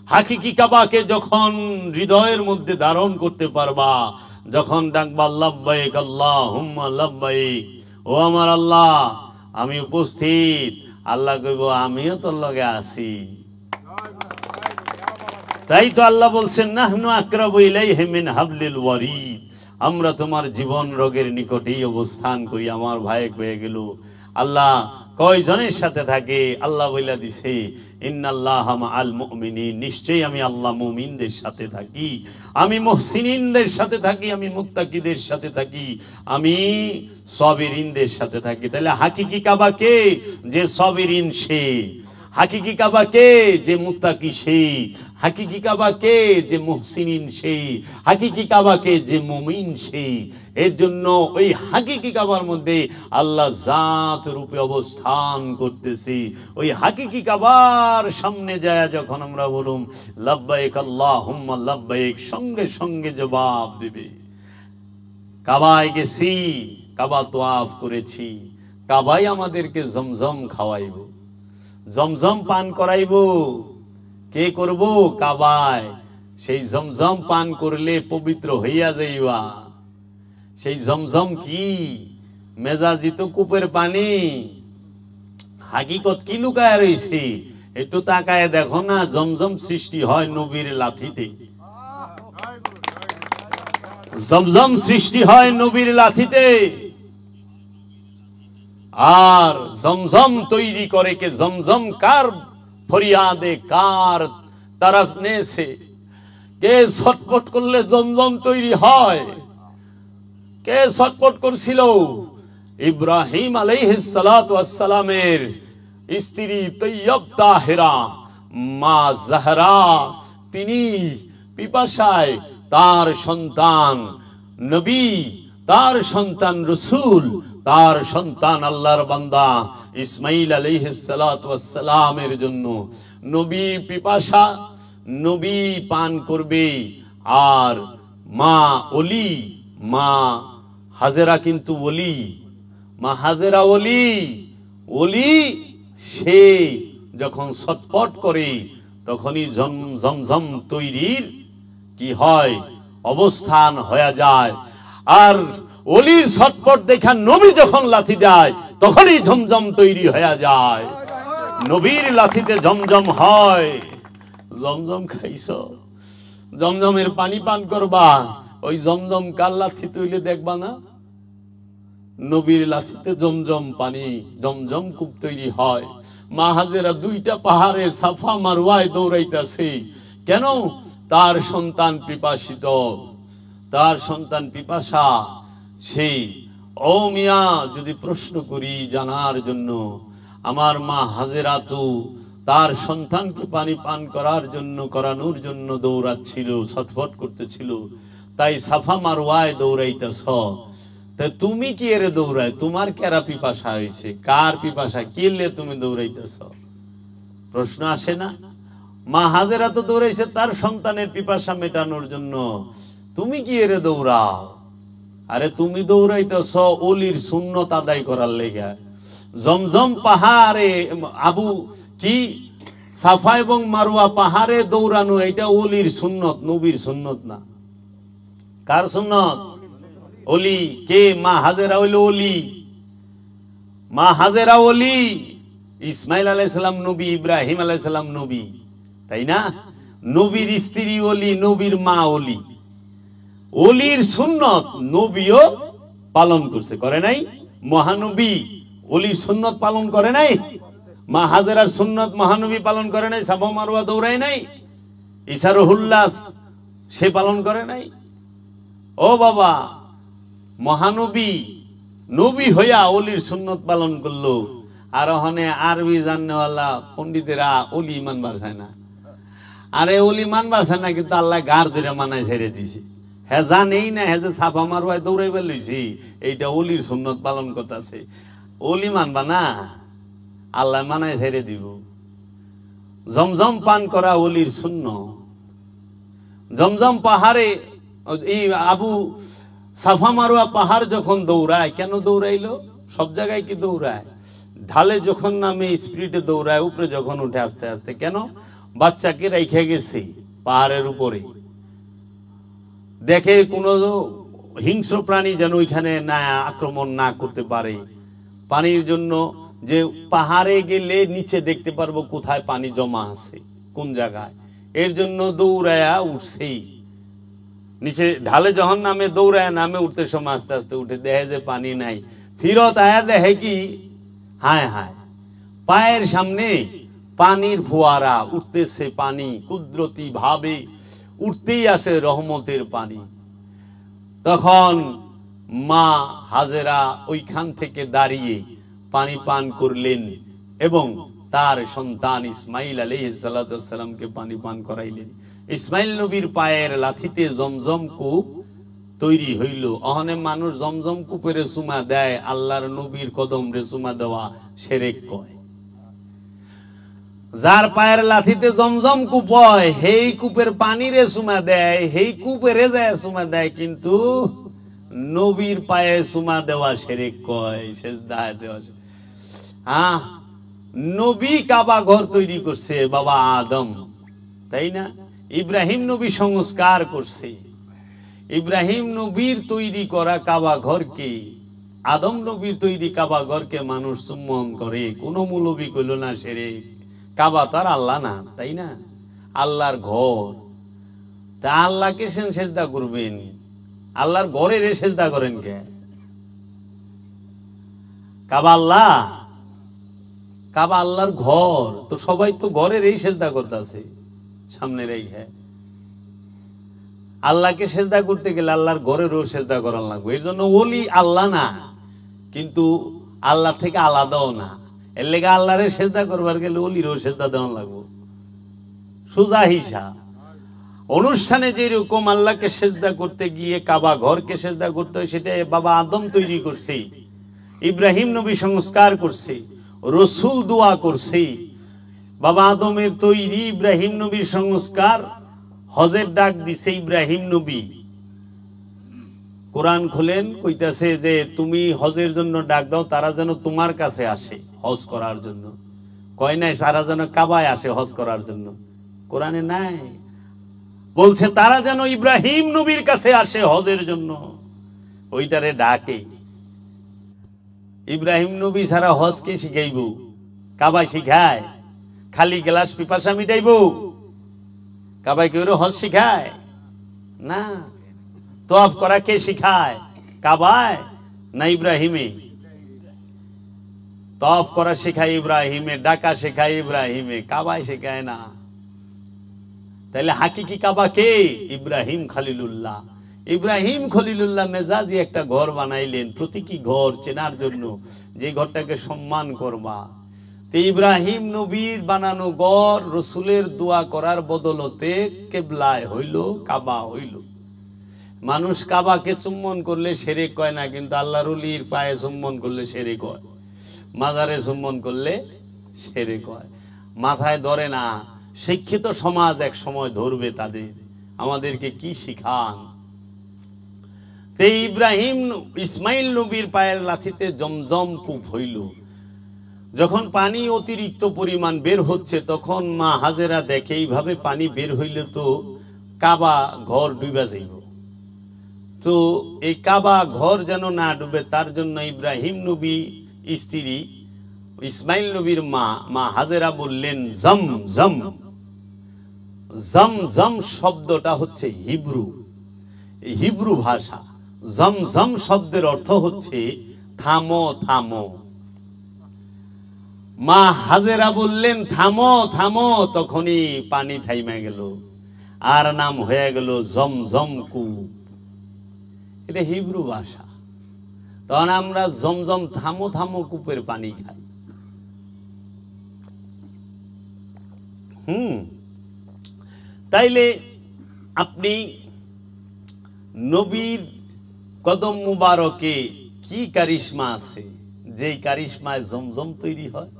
হাকিকি কাবাকে যখন হৃদয়ের মধ্যে ধারণ করতে পারবা, যখন ডাকবা লাব্বাইক আল্লাহুম্মা লাব্বাইক, ও আমার আল্লাহ আমি উপস্থিত, আল্লাহ কইব আমিও তোর লগে আছি। তাই তো আল্লাহ বলছেন নাহনু আকরাবু ইলাইহি মিন হাবলিল ওয়ারিদ, আমরা তোমার জীবন রোগের নিকটেই অবস্থান করি। আমার ভাই হয়ে গেল, আল্লাহ কয়জনের সাথে থাকে? আল্লাহ বইলা দিছে ইন্নাল্লাহা মাআল মুমিনিন, নিশ্চয়ই আমি আল্লাহ মুমিনদের সাথে থাকি, আমি মুহসিনিনদের সাথে থাকি, আমি মুত্তাকিদের সাথে থাকি, আমি সাবিরিনদের সাথে থাকি। তাহলে হাকিকি কাবা কে? যে সাবিরিন সে। হাকিকি কাবা কে? যে মুত্তাকি সে। হাকিকি কাবা কে? যে মুহসিনিন সে। হাকিকি কাবা কে? যে মুমিন সে। এর জন্য ওই হাকিকি কাবার মধ্যে আল্লাহ জাত রূপে অবস্থান করতেছি। ওই হাকিকি কাবার সামনে যায় যখন আমরা বলুম লাব্বাইক আল্লাহুম্মা লাব্বাইক, সঙ্গে সঙ্গে জবাব দিবে। কাবায় গেছি, কাবা তোয়াফ করেছি, কাবাই আমাদেরকে জমজম খাওয়াইব, জমজম পান করাইব। কে করব? কাবায়। সেই জমজম পান করলে পবিত্র হইয়া যাইবা। সেই জমজম কি? মেজাজি তো কূপের পানি। হাকিকত কি লুকায় রয়েছে? একটু তাকায় দেখো না। জমজম সৃষ্টি হয় নবীর লাথিতে। জমজম সৃষ্টি হয় নবীর লাথিতে। আর জমজম তৈরি করে কে? জমজম কার ফরিয়াদে, কার তরফ নেছে? কে ছটফট করলে জমজম তৈরি হয়? কে ছটফট করছিল? ইব্রাহিম আলাইহিস সালাতু ওয়াস সালামের স্ত্রী তৈয়ব তাহেরা মা জাহরা, তিনি পিপাসায় তার সন্তান নবী, তার সন্তান রসুল, তার সন্তান আল্লাহর বান্দা ইসমাইল আলাইহিস সালাতু ওয়াস সালামের জন্য নবী পিপাসা, নবী পান করবে। আর মা ওলি, মা হাজেরা কিন্তু ওলি, মা হাজেরা ওলি, ওলি সে যখন ছটফট করে তখনই জমজম তৈরির কি হয়? অবস্থান হয়ে যায়। আর ওলির ছটফট দেখা নবী যখন লাথি দেয় তখনই জমজম তৈরি হয়ে যায়। নবীর লাথিতে জমজম হয়। জমজম খাইছো, জমজমের পানি পান করবা, ওই জমজম কার লাথি তৈলে দেখবা না? নবীর লাথিতে জমজম পানি, জমজম কূপ তৈরি হয়। মা হাজেরা দুইটা পাহাড়ে সাফা মারওয়ায় দৌড়াইতেছে। কেন? তার সন্তান পিপাসিত, তার সন্তান পিপাসা। সেই ও মিয়া, যদি প্রশ্ন করি জানার জন্য, আমার মা হাজেরা তো তার সন্তানকে পানি পান করার জন্য, করানোর জন্য দৌড়াচ্ছিল, ছটফট করতেছিল। তাই সাফা মারওয়ায় দৌড়াইতেছ। তা তুমি কি এর দৌড়ায়? তোমার কেরা পিপাসা হয়েছে? কার পিপাসা? কিলে তুমি দৌড়াইতেছ? প্রশ্ন আসে না? মা হাজেরা তো দৌড়াইছে তার সন্তানের পিপাসা মেটানোর জন্য। তুমি কি এর দৌড়াও? আরে তুমি দৌড়াইতেছ ওলির সুন্নত আদায় করার লেগে। জমজম পাহাড়ে আবু কি সাফা এবং মারওয়া পাহাড়ে দৌড়ানো, এটা ওলির সুন্নত, নবীর সুন্নত না। কার সুন্নত? ওলি। কে? মা হাজেরা হইল ওলি। মা হাজেরা ওলি। ইসমাইল আলাইহিস সালাম নবী, ইব্রাহিম আলাইহিস সালাম নবী, তাই না? নবীর স্ত্রী ওলি, নবীর মা ওলি। ওলির সুন্নত নবীও পালন করছে, করে নাই? মহানবী ওলির সুন্নত পালন করে নাই? মা হাজেরার সুন্নত মহানবী পালন করে নাই? সাফা মারওয়া দৌড়ায় নাই? ঈসা রুহুল্লাহ সে পালন করে নাই? ও বাবা, মহানবী নবী হইয়া ওলির সুন্নত পালন করলো। আর ওখানে আরবি জাননেওয়ালা পন্ডিতেরা ওলি মানবার চায় না। আরে ওলি মানবার চায় না, কিন্তু আল্লাহ গাড় ধরে মানায় ছেড়ে দিছে। হ্যাঁ জানেই না, হ্যাঁ যে সাফা মারওয়ায় দৌড়াইবার লইছি, এইটা ওলির সুন্নত পালন করতেছে। ওলি মানবা না, আল্লাহ মানায় ছেড়ে দিব। জমজম পান করা ওলির সুন্নত। জমজম পাহাড়ে এই আবু সাফা মারওয়া পাহাড় যখন দৌড়ায়, কেন দৌড়াইলো? সব জায়গায় কি দৌড়ায়? ঢালে যখন নামে স্পিডে দৌড়ায়, উপরে যখন উঠে আস্তে আস্তে। কেন? বাচ্চাকে রেখে গেছে পাহাড়ের উপরে, দেখে কোনো হিংস্র প্রাণী যেন ওইখানে না আক্রমণ না করতে পারে। পানির জন্য যে পাহাড়ে গেলে নিচে দেখতে পারবো কোথায় পানি জমা আছে, কোন জায়গায়। এর জন্য দৌড়ায়া উঠছেই নিচে। ঢালে যখন নামে দৌড়ায়, নামে উঠতে সময় আস্তে আস্তে উঠে দেখে যে পানি নাই। ফিরত আয়া দেখে কি হায় হায় পায়ের সামনে পানির ফোয়ারা উঠতেছে, পানি কুদরতি ভাবে উঠতেই আছে রহমতের পানি। তখন মা হাজেরা ওইখান থেকে দাঁড়িয়ে পানি পান করলেন এবং তার সন্তান ইসমাইল আলাইহিস সালাতু ওয়াস সালামকে পানি পান করাইলেন। ইসমাইল নবীর পায়ের লাথিতে জমজম কূপ তৈরি হইল। অহনে মানুষ জমজম কূপের চুমা দেয়, আল্লাহর নবীর কদম রে চুমা দেওয়া শিরক কয়। যার পায়ের লাথিতে জমজম কূপ হয়, সেই কূপের পানি রে চুমা দেয়, সেই কূপের যায় চুমা দেয়, কিন্তু নবীর পায়ে চুমা দেওয়া শিরক কয়, সেজদায় দেওয়া। হ্যাঁ, নবী কাবা ঘর তৈরি করছে বাবা আদম, তাই না? ইব্রাহিম নবী সংস্কার করছে। ইব্রাহিম নবীর তৈরি করা কাবা ঘরকে, আদম নবীর তৈরি কাবা ঘরকে মানুষ চুম্বন করে। কোন মৌলবী কইল না শিরক। কাবা তো আর আল্লাহ না, তাই না? আল্লাহর ঘর, তা আল্লাহকে সেজদা করবেন, আল্লাহর ঘরের সেজদা করেন কে? কাবা আল্লাহ, কাবা আল্লাহর ঘর, তো সবাই তো ঘরের এই সেজদা করতেছে সামনে রেখে। আল্লাহকে সেজদা করতে গেলে আল্লাহর ঘরেরও সেজদা করার লাগবে। এই জন্য ওলি আল্লাহ না, কিন্তু আল্লাহ থেকে আলাদাও না। এর লেগে আল্লাহরে সেজদা করবার গেলে ওলিরও সেজদা দেওয়া লাগবে। সোজা হিসাব। অনুষ্ঠানে যেরকম আল্লাহকে সেজদা করতে গিয়ে কাবা ঘরকে সেজদা করতে হয়, সেটা বাবা আদম তৈরি করছে, ইব্রাহিম নবী সংস্কার করছে, রসুল দোয়া করছে। বাবা আদমের তৈরি, ইব্রাহিম নবীর সংস্কার, হজের ডাক দিছে ইব্রাহিম নবী। কোরআন খুলেন, কইতাছে যে তুমি হজের জন্য ডাক দাও, তারা যেন তোমার কাছে আসে হজ করার জন্য। কয় নাই তারা যেন কাবায় আসে হজ করার জন্য, কোরআনে নাই। বলছে তারা যেন ইব্রাহিম নবীর কাছে আসে হজের জন্য, ওইটারে ডাকে। ইব্রাহিম নবী ছাড়া হজ কে শিখাইব? কাবায় শিখায়? খালি গ্লাস পিপাসা মিটাইব? কাবায় কেউ হজ শিখায় না। তওয়াফ করা কে শিখায়? কাবায় না ইব্রাহিমে? তওয়াফ করা শেখায় ইব্রাহিমে, ডাকা শেখায় ইব্রাহিমে, কাবায় শেখায় না। তাহলে হাকিকি কাবা কে? ইব্রাহিম খলিলুল্লাহ। ইব্রাহিম খলিলুল্লাহ মেজাজি একটা ঘর বানাইলেন, প্রতীকী ঘর চেনার জন্য, যে ঘরটাকে সম্মান করবা। ইব্রাহিম নবীর বানানো ঘর রসুলের দোয়া করার বদলতে কেবলায় হইল, কাবা হইল। মানুষ কাবাকে চুম্বন করলে শিরক কয় না, কিন্তু আল্লাহর ওলির পায়ে চুম্বন করলে শিরক হয়, মাজারে চুম্বন করলে শিরক হয়। মাথায় ধরে না। শিক্ষিত সমাজ এক সময় ধরবে তাদের। আমাদেরকে কি শিখান? ইব্রাহিম ইসমাইল নবীর পায়ের লাথিতে জমজম কূপ হইল। যখন পানি অতিরিক্ত পরিমাণ বের হচ্ছে, তখন মা হাজেরা দেখে এইভাবে পানি বের হইলে তো কাবা ঘর ডুবা যাইব। তো এই কাবা ঘর যেন না ডুবে, তার জন্য ইব্রাহিম নবী স্ত্রী ইসমাইল নবীর মা হাজেরা বললেন জম জম। জম জম শব্দটা হচ্ছে হিব্রু ভাষা। জম জম শব্দের অর্থ হচ্ছে থামো থামো। মা হাজেরা বললেন থামো থামো, তখনই পানি থাইমা গেল, আর নাম হয়ে গেল জমজম কূপ। এটা হিব্রু ভাষা। তখন আমরা জমজম থামো থামো কূপের পানি খাই। তাইলে আপনি নবীর কদম মুবারকে কি কারিশমা আছে, যেই কারিশমায় জমজম তৈরি হয়?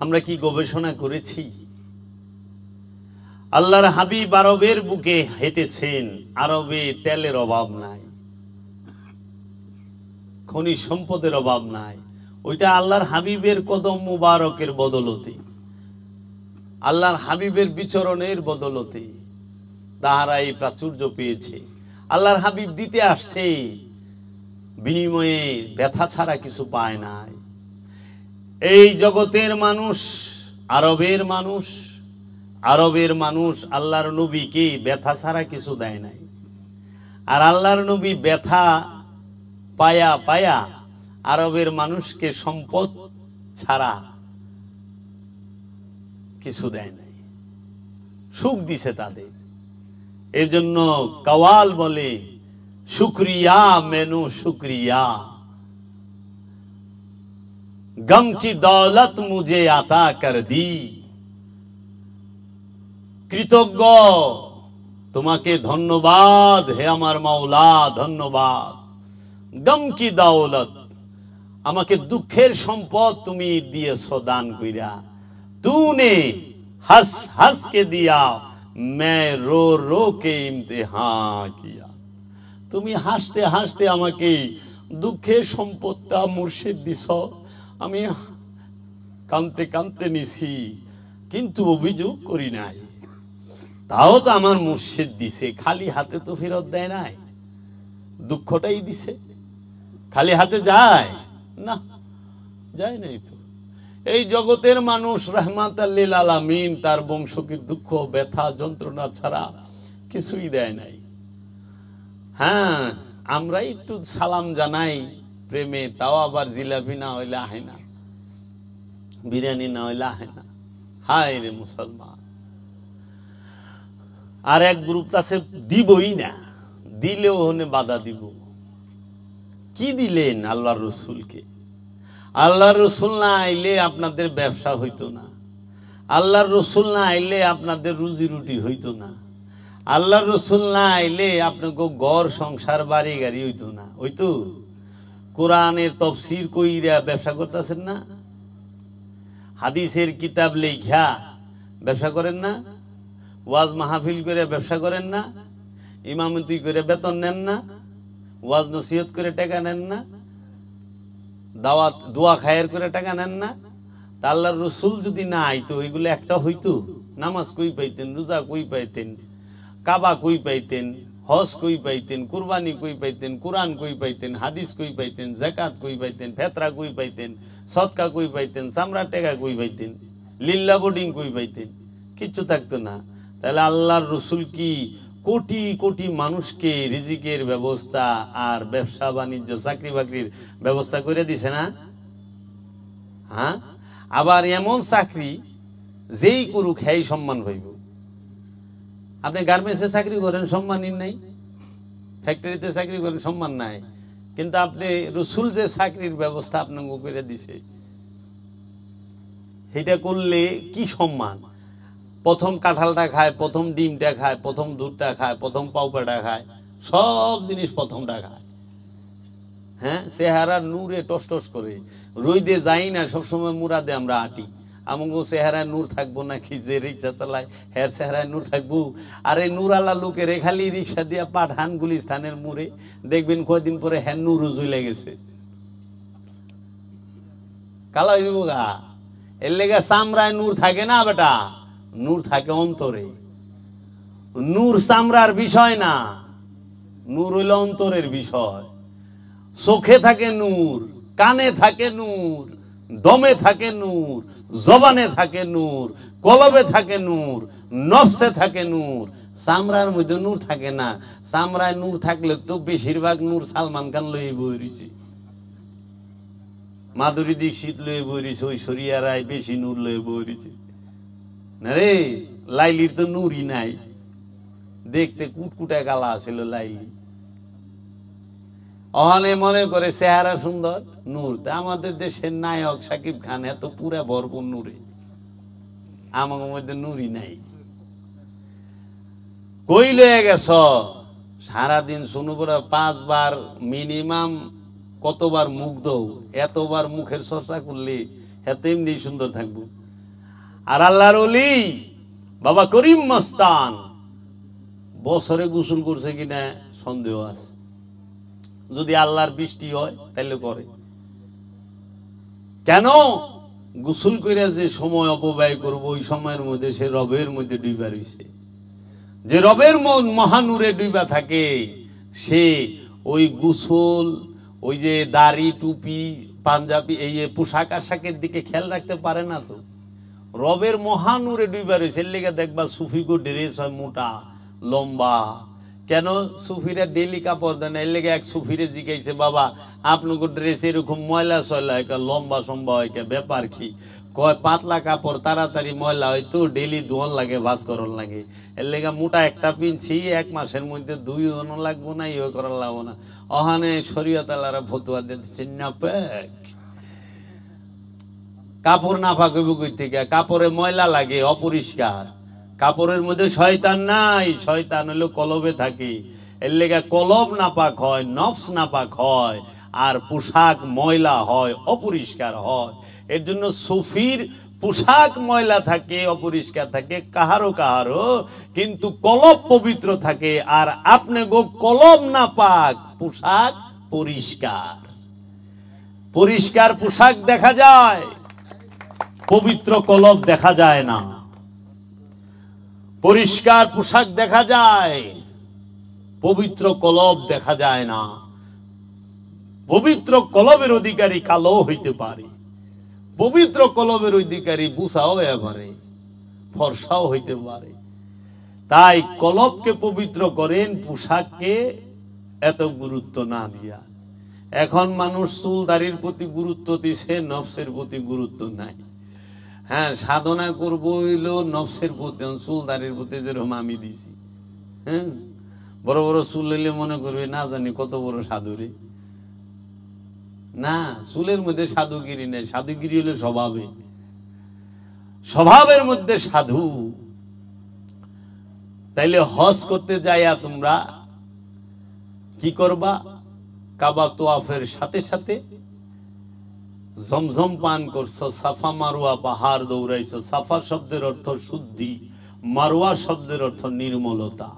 আমরা কি গবেষণা করেছি? আল্লাহর হাবিব আরবের বুকে হেঁটেছেন। আরবে তেলের অভাব নাই, খনিজ সম্পদের অভাব নাই। ওইটা আল্লাহর হাবিবের কদম মুবারকের বদলতে, আল্লাহর হাবিবের বিচরণের বদলতে তাহারা এই প্রাচুর্য পেয়েছে। আল্লাহর হাবিব দিতে আসছে, বিনিময়ে ব্যথা ছাড়া কিছু পায় নাই। এই জগতের মানুষ, আরবের মানুষ আল্লাহর নবীকে ব্যথা ছাড়া কিছু দেয় নাই। আর আল্লাহর নবী ব্যথা পায়া পায়া আরবের মানুষকে সম্পদ ছাড়া কিছু দেয় নাই, সুখ দিছে তাদের। এর জন্য কাওয়াল বলে শুক্রিয়া মেনু শুক্রিয়া, গম কি দৌলত মুঝে আতা কর দি। কৃতজ্ঞ, তোমাকে ধন্যবাদ হে আমার মাওলা, ধন্যবাদ। গম কি দৌলত, আমাকে দুঃখের সম্পদ তুমি দিয়েছো দান কইরা। तूने हंस हंस के दिया, मैं रो रो के इम्तिहान किया। তুমি হাসতে হাসতে আমাকে দুঃখের সম্পদটা মুর্শিদ দিছ, আমি কাঁদতে কাঁদতে নিছি, কিন্তু অভিযোগ করি নাই। তাও তো আমার মুর্শিদ দিছে, খালি হাতে তো ফেরত দেয় নাই, দুঃখটাই দিছে। খালি হাতে যায় না, যায় নাই তো। এই জগতের মানুষ রাহমাতাল লিল আলামিন, তার বংশকে দুঃখ ব্যথা যন্ত্রণা ছাড়া কিছুই দেয় নাই। হ্যাঁ, আমরা একটু সালাম জানাই প্রেমে, তাও আবার জিলাপি না হইলে আহে না, বিরিয়ানি না হইলে আহে না। হায় রে মুসলমান। আর এক গ্রুপ আছে দিবই না, দিলেও হনে বাধা দিব। কি দিলেন আল্লাহর রসুলকে? আল্লাহর রসুল না আইলে আপনাদের ব্যবসা হইতো না, আল্লাহর রসুল না আইলে আপনাদের রুজি রুটি হইতো না, আল্লাহর রসুল না আইলে আপনাকে ঘর সংসার বাড়ি গাড়ি হইতো না। হইতো? কোরআনের তফসির কইরা ব্যবসা করতেছেন না, হাদিসের কিতাব লেখা ব্যবসা করেন না, ওয়াজ মাহফিল করে ব্যবসা করেন না, ইমামতি করে বেতন নেন না, ওয়াজ নসিহত করে টাকা নেন না, দাওয়াত দোয়া খায়ের করে টাকা নেন না। তা আল্লাহর রসুল যদি না আইতো এগুলো একটা হইতো? নামাজ কই পাইতেন, রোজা কই পাইতেন, কাবা কই পাইতেন, হজ কই পাইতেন, কুরবানি কই পাইতেন, কোরআন কই পাইতেন, হাদিস কই পাইতেন, যাকাত কই পাইতেন, ফেতরা কই পাইতেন, সদকা কই পাইতেন, চামড়া টেকা কই পাইতেন, লিল্লা বোর্ডিং কই পাইতেন? কিচ্ছু থাকতো না। তাহলে আল্লাহর রসুল কি কোটি কোটি মানুষকে রিজিকের ব্যবস্থা আর ব্যবসা বাণিজ্য চাকরি বাকরির ব্যবস্থা করে দিছে না? হ্যাঁ, আবার এমন চাকরি যেই করুক হ্যাঁ সম্মান পাইব। আপনি গার্মেন্টসে চাকরি করেন, সম্মানই নাই। ফ্যাক্টরিতে চাকরি করেন, সম্মান নাই। কিন্তু আপনি রসুল যে চাকরির ব্যবস্থা আপনাকে করে দিছে, সেটা করলে কি সম্মান? প্রথম কাঁঠালটা খায়, প্রথম ডিমটা খায়, প্রথম দুধটা খায়, প্রথম পাউপাটা খায়, সব জিনিস প্রথমটা খায়। হ্যাঁ, চেহারা নূরে টস টস করে, রইদে যাই না, সবসময় মুরাদে আমরা আটি। আমাকে চেহারায় নূর থাকবো নাকি? যে রিক্সা চালায় হ্যার চেহারায় নূর থাকবো? আর এই নূরালা লোকের খালি রিক্সা দিয়া পাঠান গুলিস্তানের মোড়ে, দেখবেন কয়দিন পরে হ্যাঁ নূর জ্বলে গেছে, কালা হইব গা। এর লেগে চামড়ায় নূর থাকে না বেটা, নূর থাকে অন্তরে। নূর চামড়ার বিষয় না, নূর হইল অন্তরের বিষয়। চোখে থাকে নূর, কানে থাকে নূর, দমে থাকে নূর, জবানে থাকে নূর, কলবে থাকে নূর, নফসে থাকে নূর। চামড়ার মধ্যে নূর থাকে না। চামড়ায় নূর থাকলে তো বেশিরভাগ নূর সালমান খান লয়ে বই রয়েছে, মাধুরী দীক্ষিত লয়ে বই রয়েছে, ঐশ্বরিয়া রায় বেশি নূর লয়ে বই রয়েছে না রে। লাইলির তো নূরই নাই, দেখতে কুটকুটা কালা ছিল লাইলি। অহলে মনে করে চেহারা সুন্দর, নূর। আমাদের দেশের নায়ক সাকিব খান এত পুরা ভরপুর নূরে, আমার মধ্যে নূরই নাই। কই লয়ে গেছ? সারাদিন শুনু করে 5 বার মিনিমাম, কতবার মুখ দৌ, এতবার মুখের চর্চা করলে এত এমনি সুন্দর থাকবো। আর আল্লাহর ওলি বাবা করিম মস্তান বছরে গোসল করছে কিনা সন্দেহ আছে। যদি আল্লাহর বৃষ্টি হয় তাহলে করে। কেন? গোসল করে যে সময় অপব্যয় করবো, ওই সময়ের মধ্যে সে রবের মধ্যে ডুবা রয়েছে। যে রবের মহানূরে ডুবা থাকে, সে ওই গোসল, ওই যে দাড়ি টুপি পাঞ্জাবি এই পোশাক আশাকের দিকে খেয়াল রাখতে পারে না। তো রবের মহানূরে ডুবা রয়েছে, লেগে দেখবা সুফিগো ড্রেস হয় মোটা লম্বা, কেন সুফিরা ডেলি কাপড় দেন? এর লেগে এক সুফিরে জিজ্ঞাসে, বাবা আপনাকে ড্রেস এরকম ময়লা সয়লা হয়, লম্বা সম্বা হয়, ব্যাপার কি? কয় পাতলা কাপড় তাড়াতাড়ি ময়লা হয় তো, ডেলি ধোয়ান লাগে, ভাস করন লাগে। এর লেগে মোটা একটা পিনছি, 1 মাসের মধ্যে 2 ধোয়ানো লাগবো না, ইয়ে করার লাগবো না। ওখানে শরীয়ত আল্লাহরা ফতুয়া দিচ্ছে নাপাক, কাপড় নাপাক হইব কই থেকে? কাপড়ে ময়লা লাগে, অপরিষ্কার। কাপড়ের মধ্যে শয়তান নাই, শয়তান হলো কলবে থাকে। এর লেগে কলব নাপাক হয়, নফস নাপাক হয়, আর পোশাক ময়লা হয়, অপরিষ্কার হয়। এর জন্য সুফির পোশাক ময়লা থাকে, অপরিষ্কার থাকে কাহারো কাহারো, কিন্তু কলব পবিত্র থাকে। আর আপনি গো কলব নাপাক, পোশাক পরিষ্কার। পরিষ্কার পোশাক দেখা যায়, পবিত্র কলব দেখা যায় না। পরিষ্কার পোশাক দেখা যায়, পবিত্র কলব দেখা যায় না। পবিত্র কলবের অধিকারী কালো হইতে পারে, পবিত্র কলবের অধিকারী বুসাও হইতে পারে, ফর্সাও হইতে পারে। তাই কলবকে পবিত্র করেন, পোশাককে এত গুরুত্ব না দিয়া। এখন মানুষ চুল দাড়ির প্রতি গুরুত্ব দিছে, নফসের প্রতি গুরুত্ব নাই। হ্যাঁ, সাধনা করবো হইলো নফসের প্রতি, চুল দাড়ির প্রতি যেরকম আমি দিছি। হ্যাঁ, বড় বড় চুল হইলে মনে করবে না জানি কত বড় সাধুরে। না, চুলের মধ্যে সাধুগিরি নেই, সাধুগিরি হলো স্বভাবে, স্বভাবের মধ্যে সাধু। তাইলে হজ করতে যাইয়া তোমরা কি করবা? কাবা তোয়াফের সাথে সাথে জমজম পান করছো, সাফা মারোয়া পাহাড় দৌড়াইছো। সাফা শব্দের অর্থ শুদ্ধি, মারোয়া শব্দের অর্থ নির্মলতা।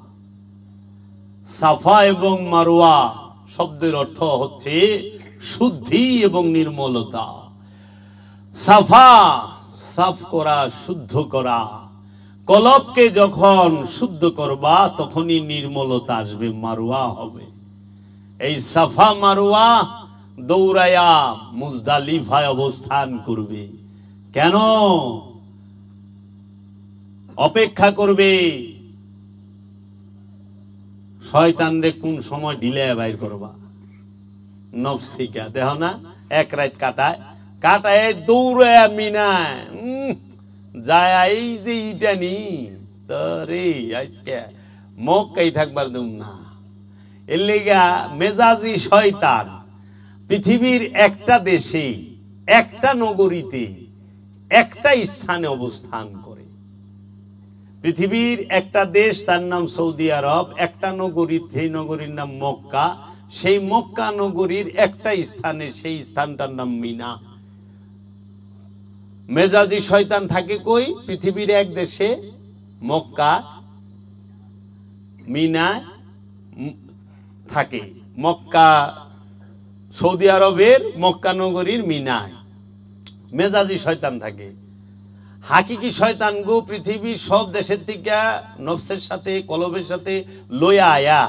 সাফা এবং মারোয়া শব্দের অর্থ হচ্ছে শুদ্ধি এবং নির্মলতা। সাফা সাফ করা, শুদ্ধ করা। কলবকে যখন শুদ্ধ করবা তখনই নির্মলতা আসবে, মারোয়া হবে। এই সাফা মারোয়া দৌড়াইয়া মুজদালিফায় অবস্থান করবে। কেন অপেক্ষা করবে? শয়তানরে কোন সময় ঢিলে বাইর করবা নফস থেকে। দেখো না, 1 রাত কাটায় দৌড়ায় মিনায় যায়। এই যে ইটানি তরে আজকে মক্কাই থাকবার দুম না। এর লেগা মেজাজি শয়তান পৃথিবীর একটা দেশে, একটা নগরীতে, একটা স্থানে অবস্থান করে। পৃথিবীর একটা দেশ, তার নাম সৌদি আরব, একটা নগরী, সেই নগরীর নাম মক্কা। সেই মক্কা নগরীর একটা স্থানে, সেই স্থানটার নাম মিনা। মেজাজি শয়তান থাকে কই? পৃথিবীর এক দেশে, মক্কা, মিনা থাকে। মক্কা, সৌদি আরবের মক্কা নগরীর মিনায় মেজাজি শয়তান থাকে। হাকিকি শয়তান গো পৃথিবীর সব দেশের থেকে নফসের সাথে, কলবের সাথে লইয়া আয়া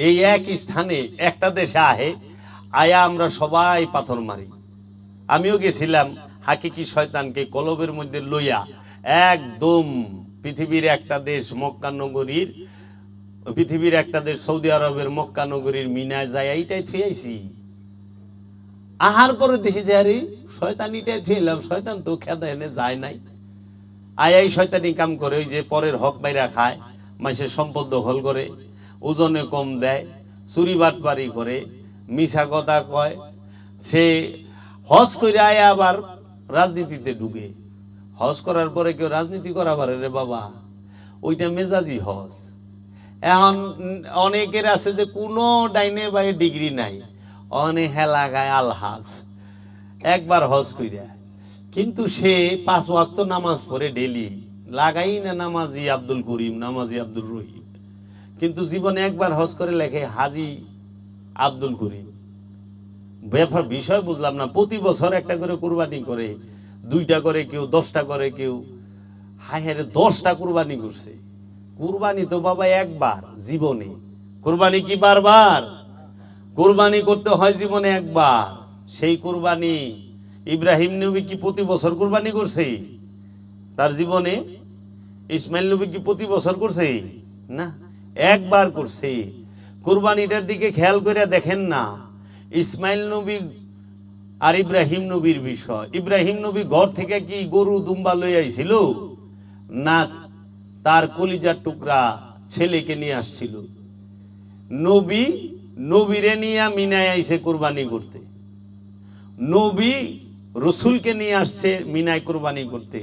এই এক স্থানে একটা দেশে আয়া আমরা সবাই পাথর মারি। আমিও গেছিলাম হাকিকি শয়তানকে কলবের মধ্যে লইয়া একদম পৃথিবীর একটা দেশ মক্কা নগরীর, পৃথিবীর একটা দেশ সৌদি আরবের মক্কা নগরীর মিনায় যায়, এইটাই থুয়াইছি। আহার পরে দেখি যে আরে শয়তান এটাই থুইলাম, শয়তান তো খেদা এনে যায় নাই। আয়াই শয়তানি কাম করে, ওই যে পরের হক বাইরা খায়, মাসের সম্পদ দখল করে, ওজনে কম দেয়, চুরি বাটপারি করে, মিছা কথা কয়। সে হজ করে আয়া আবার রাজনীতিতে ঢুকে। হজ করার পরে কেউ রাজনীতি করা পারে রে বাবা? ওইটা মেজাজি হজ। এখন অনেকের আছে যে কোনো ডাইনে বাই ডিগ্রি নাই, অনেক হেলা গায় আলহাজ, একবার হজ কইরা, কিন্তু সে 5 ওয়াক্ত নামাজ পড়ে ডেলি, লাগাই না নামাজি আব্দুল করিম, নামাজি আব্দুল রহিম, কিন্তু জীবনে একবার হজ করে লেখে হাজি আব্দুল করিম। ব্যাপার বিষয় বুঝলাম না। প্রতি বছর একটা করে কুরবানি করে, 2টা করে কেউ, 10টা করে কেউ। হায় হায়, 10টা কুরবানি করছে। কুরবানি তো বাবা একবার জীবনে, কুরবানি কি বারবার? কুরবানি করতে হয় জীবনে একবার। সেই কুরবানি ইব্রাহিম নবী কি প্রতি বছর কুরবানি করছে তার জীবনে? ইসমাইল নবী কি প্রতি বছর করছে? না, একবার করছে। কুরবানিটার দিকে খেয়াল করে দেখেন না, ইসমাইল নবী আর ইব্রাহিম নবীর বিষয়। ইব্রাহিম নবী ঘর থেকে কি গরু দুম্বা লই আইছিল, না তার কলিজার টুকরা ছেলেকে নিয়ে আসছিল? নবী নবীরে নিয়ে মিনায় আইছে কুরবানি করতে, নবী রসুলকে নিয়ে আসছে মিনায় কুরবানি করতে।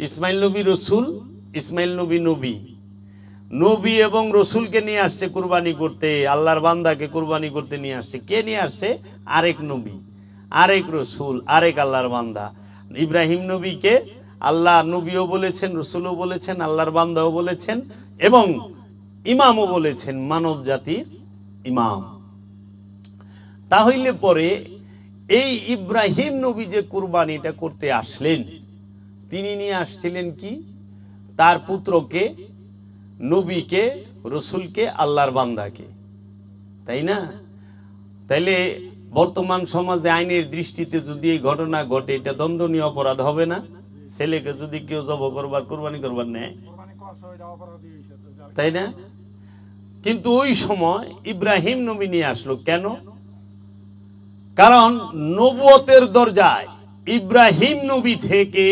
ইসমাইল নবী রসুল, ইসমাইল নবী নবী, নবী এবং রসুলকে নিয়ে আসছে কুরবানি করতে, আল্লাহর বান্দাকে কুরবানি করতে নিয়ে আসছে। কে নিয়ে আসছে? আরেক নবী, আরেক রসুল, আরেক আল্লাহর বান্দা। ইব্রাহিম নবীকে আল্লাহ নবীও বলেছেন, রসুলও বলেছেন, আল্লাহর বান্দাও বলেছেন এবং ইমামও বলেছেন, মানব জাতির ইমাম। তাহলে পরে এই ইব্রাহিম নবী যে কুরবানিটা করতে আসলেন, তিনি নিয়ে আসছিলেন কি? তার পুত্রকে, নবীকে, রসুলকে, আল্লাহর বান্দাকে, তাই না? তাইলে বর্তমান সমাজে আইনের দৃষ্টিতে যদি এই ঘটনা ঘটে, এটা দণ্ডনীয় অপরাধ হবে না? ছেলেকে যদি কেউ জব করবার, কুরবানি করবার নেয়, তাই না? কিন্তু ওই সময় ইব্রাহিম নবী নিয়ে আসলো কেন? কারণ নবুয়তের দরজায় ইব্রাহিম নবী থেকে,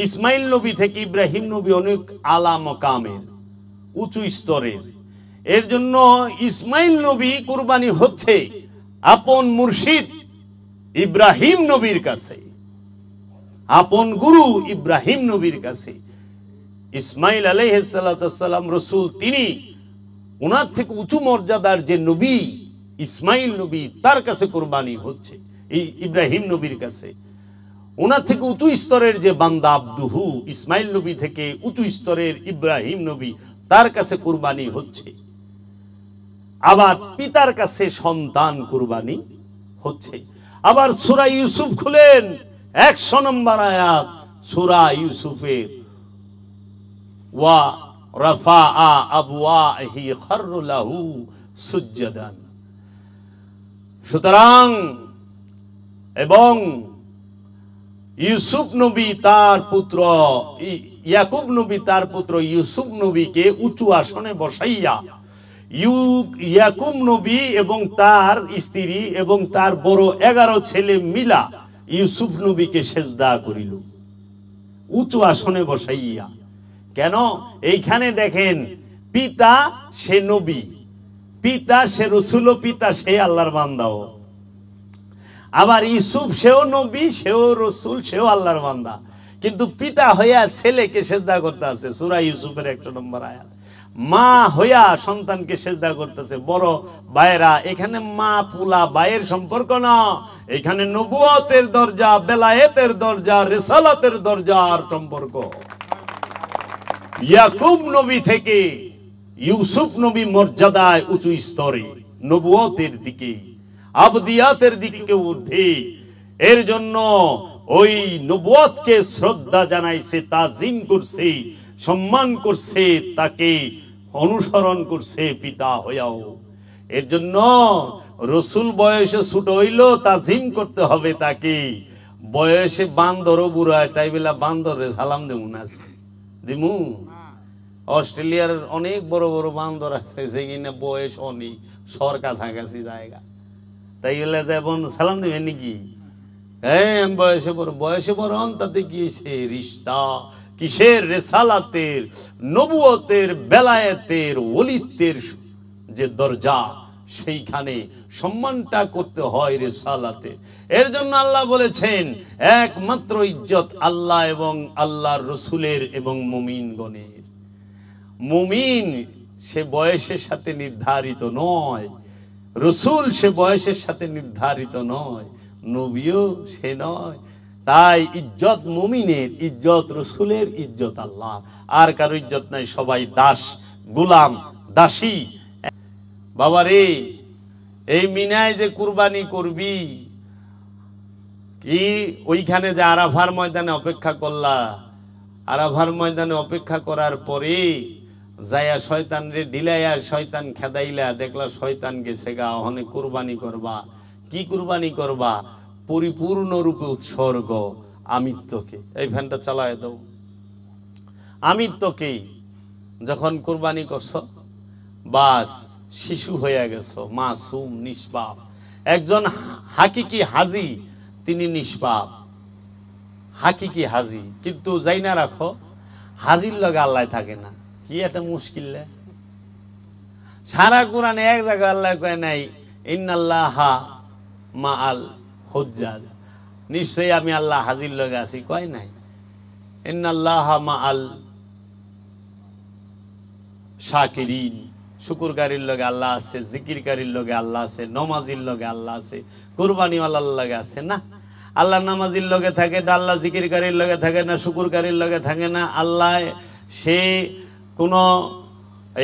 ইসমাইল নবী থেকে ইব্রাহিম নবী অনেক আলা মকামের, উঁচু স্তরের। এর জন্য ইসমাইল নবী কুরবানি হচ্ছে আপন মুর্শিদ ইব্রাহিম নবীর কাছে, আপন গুরু ইব্রাহিম নবীর কাছে। ইসমাইল আলাইহিস সালাম রসুল, তিনি ওনার থেকে উঁচু মর্যাদার যে নবী ইসমাইল নবী, তার কাছে কুরবানি হচ্ছে, এই ইব্রাহিম নবীর কাছে। ওনার থেকে উঁচু স্তরের যে বান্দা আব্দুহু, ইসমাইল নবী থেকে উঁচু স্তরের ইব্রাহিম নবী, তার কাছে কুরবানি হচ্ছে। আবার পিতার কাছে সন্তান কুরবানি হচ্ছে। আবার সূরা ইউসুফ খুলেন, 100 নম্বর আয়াত সূরা ইউসুফের, ওয়া রাফাআ আবওয়াহি খাররু লাহু সুজদান। সুতরাং এবং ইউসুফ নবী তার পুত্র, ইয়াকুব নবী তার পুত্র ইউসুফ নবীকে উঁচু আসনে বসাইয়া, ইয়াকুব নবী এবং তার স্ত্রী এবং তার বড় 11 ছেলে মিলা ইউসুফ নবীকে সেজদা করিল, উঁচু আসনে বসাইয়া। কেন? এইখানে দেখেন, পিতা সে নবী, পিতা সে রসুল, পিতা সে আল্লাহর বান্দাও। আবার ইউসুফ সেও নবী, সেও রসুল, সেও আল্লাহর বান্দা, কিন্তু পিতা হইয়া ছেলেকে সেজদা করতে আছে। সূরা ইউসুফের 100 নম্বর আয়াত। মা হইয়া সন্তানকে সেজদা করতেছে। বড় ভাইরা, এখানে মা পুলা ভাইয়ের সম্পর্ক না, এখানে নবুয়তের দরজা, বেলায়েতের দরজা, রিসালাতের দরজার সম্পর্ক। ইয়াকুব নবী থেকে ইউসুফ নবী মর্যাদায় উঁচু স্তরে, নবুয়তের দিকে, আবদিয়াতের দিকে ঊর্ধ্বে। এর জন্য ওই নবুয়তকে শ্রদ্ধা জানাইছে, তাজিম করছে, সম্মান করছে, তাকে অনুসরণ করছে পিতা হইয়াও। এর জন্য রসুল বয়সে ছোট হইলেও তাজিম করতে হবে তাকে। বয়সে বান্দরও বুড়ায়, তাই বেলা বান্দরে সালাম দেবো না, দিমু। অস্ট্রেলিয়ার অনেক বড় বড় বান্দর আছে, যেখানে বয়স অনেক, সর কাছাকাছি জায়গা, তাই গেলে যেমন সালাম দেবেন নাকি? হ্যাঁ, বয়সে বড় হন, তাতে কি রিশতা কিসের? রেসালাতের, নবুয়তের, বেলায়েতের, ওলিত্বের যে দরজা, সেইখানে সম্মানটা করতে হয় রেসালাতে। এর জন্য আল্লাহ বলেছেন, একমাত্র ইজ্জত আল্লাহ এবং আল্লাহর রসুলের এবং মুমিনগণের। মুমিন সে বয়সের সাথে নির্ধারিত নয়, রসুল সে বয়সের সাথে নির্ধারিত নয়, নবীও সে নয়। তাই ইজ্জত মুমিনের, ইজ্জত রসুলের, ইজ্জত আল্লাহ, আর কারো ইজ্জত নাই। সবাই দাস, গোলাম, দাসী। বাবারে, এই মিনায় যে কুরবানি করবি, কি ওইখানে যে আরাফার ময়দানে অপেক্ষা করলা, আরাফার ময়দানে অপেক্ষা করার পরে যাইয়া শয়তান রে ঢিলাইয়া, শয়তান খেদাইলা, দেখলা শয়তান গেছে গা, ওখানে কুরবানি করবা। কি কুরবানি করবা? পরিপূর্ণ রূপে উৎসর্গ আমিত্বকে। এই ফ্যানটা চালায় দাও। আমিত্বকেই যখন কুরবানি করছো, বাস শিশু হয়ে গেছো, মাসুম নিষ্পাপ। একজন হাকিকি হাজি, তিনি নিষ্পাপ, হাকিকি হাজি। কিন্তু যাই না রাখো, হাজির লগে আল্লাহ থাকে না, কি একটা মুশকিল। সারা কোরআনে এক জায়গায় আল্লাহ কয় নাই ইন্নাল্লাহা মাআল হুজ্জাজ, নিশ্চয়ই আমি আল্লাহ হাজির লগে আছি, কয় নাই। ইন্নাল্লাহা মাআল শাকিরিন, শুকুরকারীর লগে আল্লাহ আছে, জিকিরকারীর লগে আল্লাহ আছে, নমাজির লগে আল্লাহ আছে, কুরবানিওয়ালার লগে আছে না। আল্লাহ নামাজির লগে থাকে না, আল্লাহ জিকিরকারীর লগে থাকে না, শুকুরকারীর লগে থাকে না। আল্লাহ সে কোন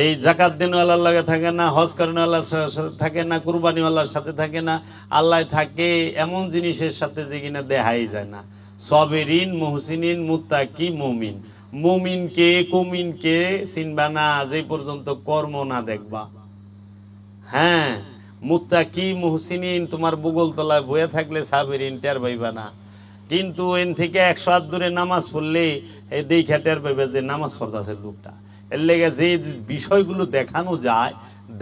এই যাকাত দিনওয়ালার লগে থাকে না, হজ করেনওয়ালার সাথে থাকে না, কুরবানিওয়ালার সাথে থাকে না। আল্লাহ থাকে এমন জিনিসের সাথে যে কিনা দেখাই যায় না। সাবিরিন, মুহসিনিন, মুত্তাকি, মুমিন। মুমিনকে কুমিনকে চিনবা না যে পর্যন্ত কর্ম না দেখবা। হ্যাঁ, মুত্তাকি মুহসিনিন তোমার বুগল তলায় বয়ে থাকলে সাবিরিন টের পাইবা না, কিন্তু এন থেকে 100 হাত দূরে নামাজ পড়লে এই দেখা টের পাইবে যে নামাজ পড়তেছে লোকটা। এর লেগে যে বিষয়গুলো দেখানো যায়,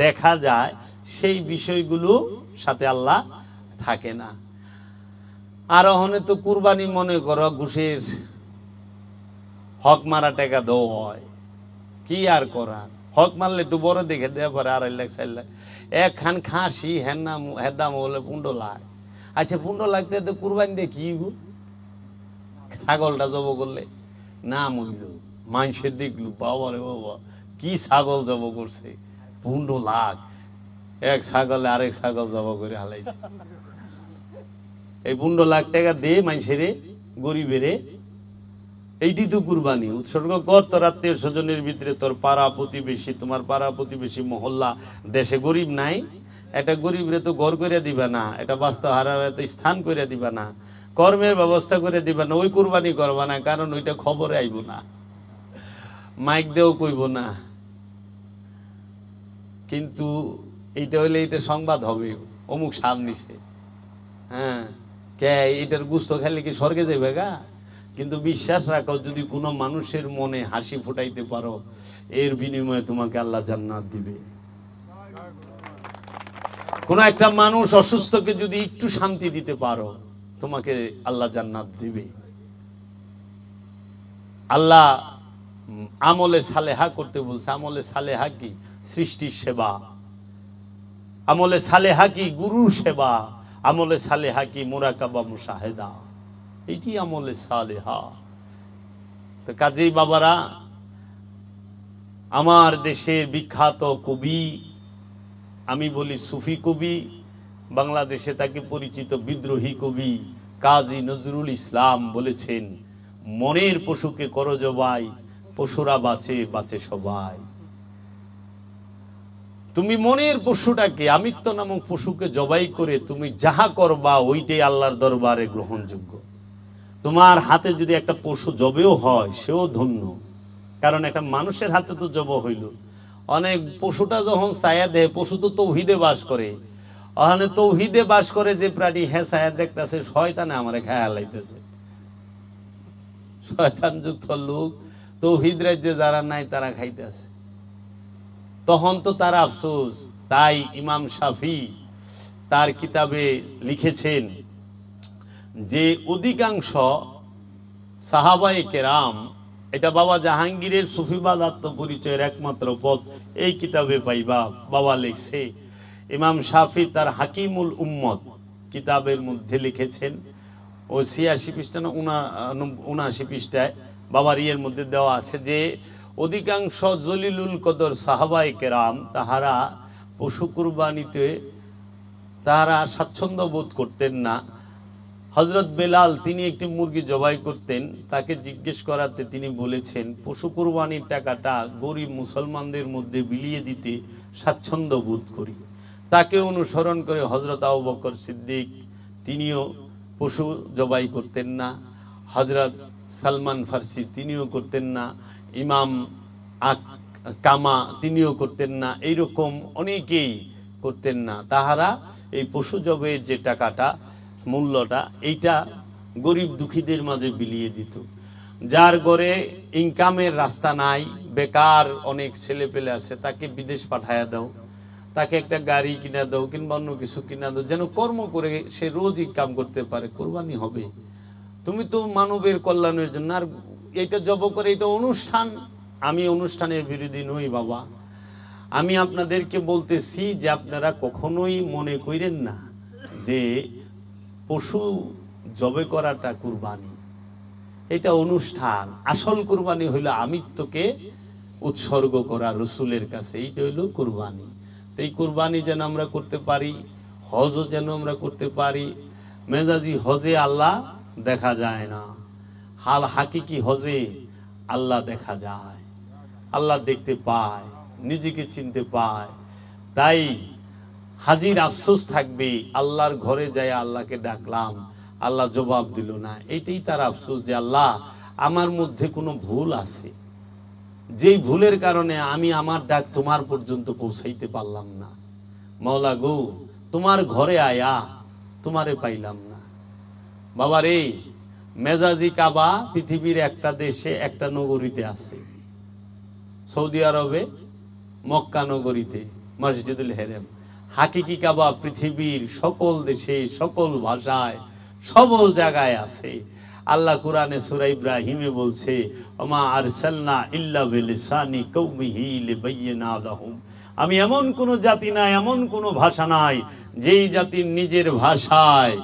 দেখা যায়, সেই বিষয়গুলো সাথে আল্লাহ থাকে না। আর ওখানে তো কুরবানি মনে করো ঘুষের হক মারা টাকা দেওয়া হয়, কি আর করা। হক মারলে একটু বড় দেখে দেওয়া পরে 2.5 লাখ 4 লাখ। একখান খাসি হেদাম বলে 15 লাখ। আচ্ছা 15 লাখ তো কুরবানি দিয়ে কি ছাগলটা জব করলে না মইল, মানুষের দেখলু বাবা রে বাবা কি ছাগল জব করছে, 15 লাখ। এক ছাগলে আরেক ছাগল জব করে হালাইছে। এই 15 লাখ টাকা দিয়ে মানুষের গরিবেরে, এইটি তো কুরবানি। উৎসর্গ কর তোর আত্মীয় স্বজনের ভিতরে, তোর পাড়া প্রতিবেশী, তোমার পাড়া প্রতিবেশী মহল্লা। দেশে গরিব নাই, একটা গরিবরে তো ঘর করে দিবা না, এটা বাস্তব হারারে তো স্থান করে দিবা না, কর্মের ব্যবস্থা করে দিবা না, ওই কুরবানি করবা না, কারণ ওইটা খবরে আইব না, মাইক দেও কইব না। কিন্তু এইটা হইলে এইটা সংবাদ হবে, অমুক সাপ নিছে। হ্যাঁ, কে এইটার গুস্ত খেলে কি স্বর্গে যাবে গা? কিন্তু বিশ্বাস রাখো, যদি কোনো মানুষের মনে হাসি ফুটাইতে পারো, এর বিনিময়ে তোমাকে আল্লাহ জান্নাত দিবে। কোন একটা মানুষ অসুস্থকে যদি একটু শান্তি দিতে পারো, তোমাকে আল্লাহ জান্নাত দিবে। আল্লাহ আমলে সালেহা করতে বলছে। আমলে সালেহা কি? সৃষ্টির সেবা। আমলে সালেহা কি? গুরুর সেবা। আমলে সালেহা কি? মুরাকাবা মুশাহেদা। এটি আমলে সালেহা। তো কাজেই বাবারা, আমার দেশের বিখ্যাত কবি, আমি বলি সুফি কবি, বাংলাদেশে তাকে পরিচিত বিদ্রোহী কবি কাজী নজরুল ইসলাম বলেছেন, মনের পশুকে করো জবাই, পশুরা বাঁচে বাঁচে সবাই। তুমি মনের পশুটাকে, আমিত্ব নামক পশুকে জবাই করে তুমি যাহা করবা, ওইটাই আল্লাহর দরবারে গ্রহণযোগ্য। তোমার হাতে যদি একটা পশু জবেও হয়, সেও ধন্য, কারণ একটা মানুষের হাতে তো জব হইল। অনেক পশুটা যখন ছায়া দেয়, পশু তো তৌহিদে বাস করে, ওখানে তৌহিদে বাস করে যে প্রাণী, হ্যাঁ ছায়া দেখতেছে, শয়তানে আমারে খায়া লাইতেছে। শয়তান যুক্ত লোক তৌহিদ রাজ্যে যারা নাই তারা খাইতেছে, তখন তো তার আফসোস। তাই ইমাম শাফি তার কিতাবে লিখেছেন যে অধিকাংশ সাহাবায়ে কেরাম, এটা বাবা জাহাঙ্গীরের সুফিবাদ আত্মপরিচয়ের একমাত্র পথ এই কিতাবে পাইবা। বাবা লিখছে, ইমাম শাফি তার হাকিমুল উম্মত কিতাবের মধ্যে লিখেছেন, ও 86 পৃষ্ঠা না 79 পৃষ্ঠায় বাবার ইয়ের মধ্যে দেওয়া আছে যে অধিকাংশ জলিলুল কদর সাহাবায়ে কেরাম তাহারা পশু কুরবানিতে তাহারা স্বাচ্ছন্দ্য বোধ করতেন না। হযরত বেলাল তিনি একটি মুরগি জবাই করতেন, তাকে জিজ্ঞেস করাতে তিনি বলেছেন, পশু কুরবানির টাকাটা গরিব মুসলমানদের মধ্যে বিলিয়ে দিতে স্বাচ্ছন্দ্য বোধ করি। তাকে অনুসরণ করে হযরত আবু বকর সিদ্দিক তিনিও পশু জবাই করতেন না, হযরত সালমান ফার্সি তিনিও করতেন না, ইমাম কামা তিনিও করতেন না, এইরকম অনেকেই করতেন না। তাহারা এই পশু জবের যে টাকাটা, মূল্যটা, এইটা গরিব দুঃখীদের মাঝে বিলিয়ে দিত। যার ঘরে ইনকামের রাস্তা নাই, বেকার অনেক ছেলে পেলে আছে, তাকে বিদেশ পাঠায়া দাও, তাকে একটা গাড়ি কিনা দাও কিংবা অন্য কিছু কিনা দাও, যেন কর্ম করে সে রোজ ইনকাম করতে পারে, কোরবানি হবে। তুমি তো মানবের কল্যাণের জন্য। আর এটা জব করে, এটা অনুষ্ঠান। আমি অনুষ্ঠানের বিরোধী নই বাবা। আমি আপনাদেরকে বলতেছি যে আপনারা কখনোই মনে করেন না যে পশু জবে করাটা কুরবানি, এটা অনুষ্ঠান। আসল কুরবানি হইল আমিত্বকে উৎসর্গ করা রসুলের কাছে, এইটা হইল কুরবানি। তো এই কুরবানি যেন আমরা করতে পারি, হজও যেন আমরা করতে পারি। মেজাজি হজে আল্লাহ দেখা যায় না, হাল হাকিকি হজে আল্লাহ দেখা যায়, আল্লাহ দেখতে পায়, নিজেকে চিনতে পায়। তাই হাজির আফসোস থাকবে, আল্লাহর ঘরে যায় আল্লাহকে ডাকলাম, আল্লাহ জবাব দিল না। এইটাই তার আফসোস যে আল্লাহ আমার মধ্যে কোনো ভুল আছে, যেই ভুলের কারণে আমি আমার ডাক তোমার পর্যন্ত পৌঁছাইতে পারলাম না। মাওলা গো, তোমার ঘরে আয়া তোমারে পাইলাম না। বাবা রে, মেজাজি কাবা পৃথিবীর একটা দেশে একটা নগরীতে আছে, সৌদি আরবে মক্কা নগরীতে মসজিদুল হেরেম। হাকিকি কাবা পৃথিবীর সকল দেশে সকল ভাষায় সকল জায়গায় আছে। আল্লাহ কুরআনে সূরা ইব্রাহিমে বলছে, ওমা আরসালনা ইল্লা বিলিসানি কওমিহি লিবাইয়িনা লাহুম। আমি এমন কোন জাতি নাই, এমন কোন ভাষা নাই যেই জাতির নিজের ভাষায়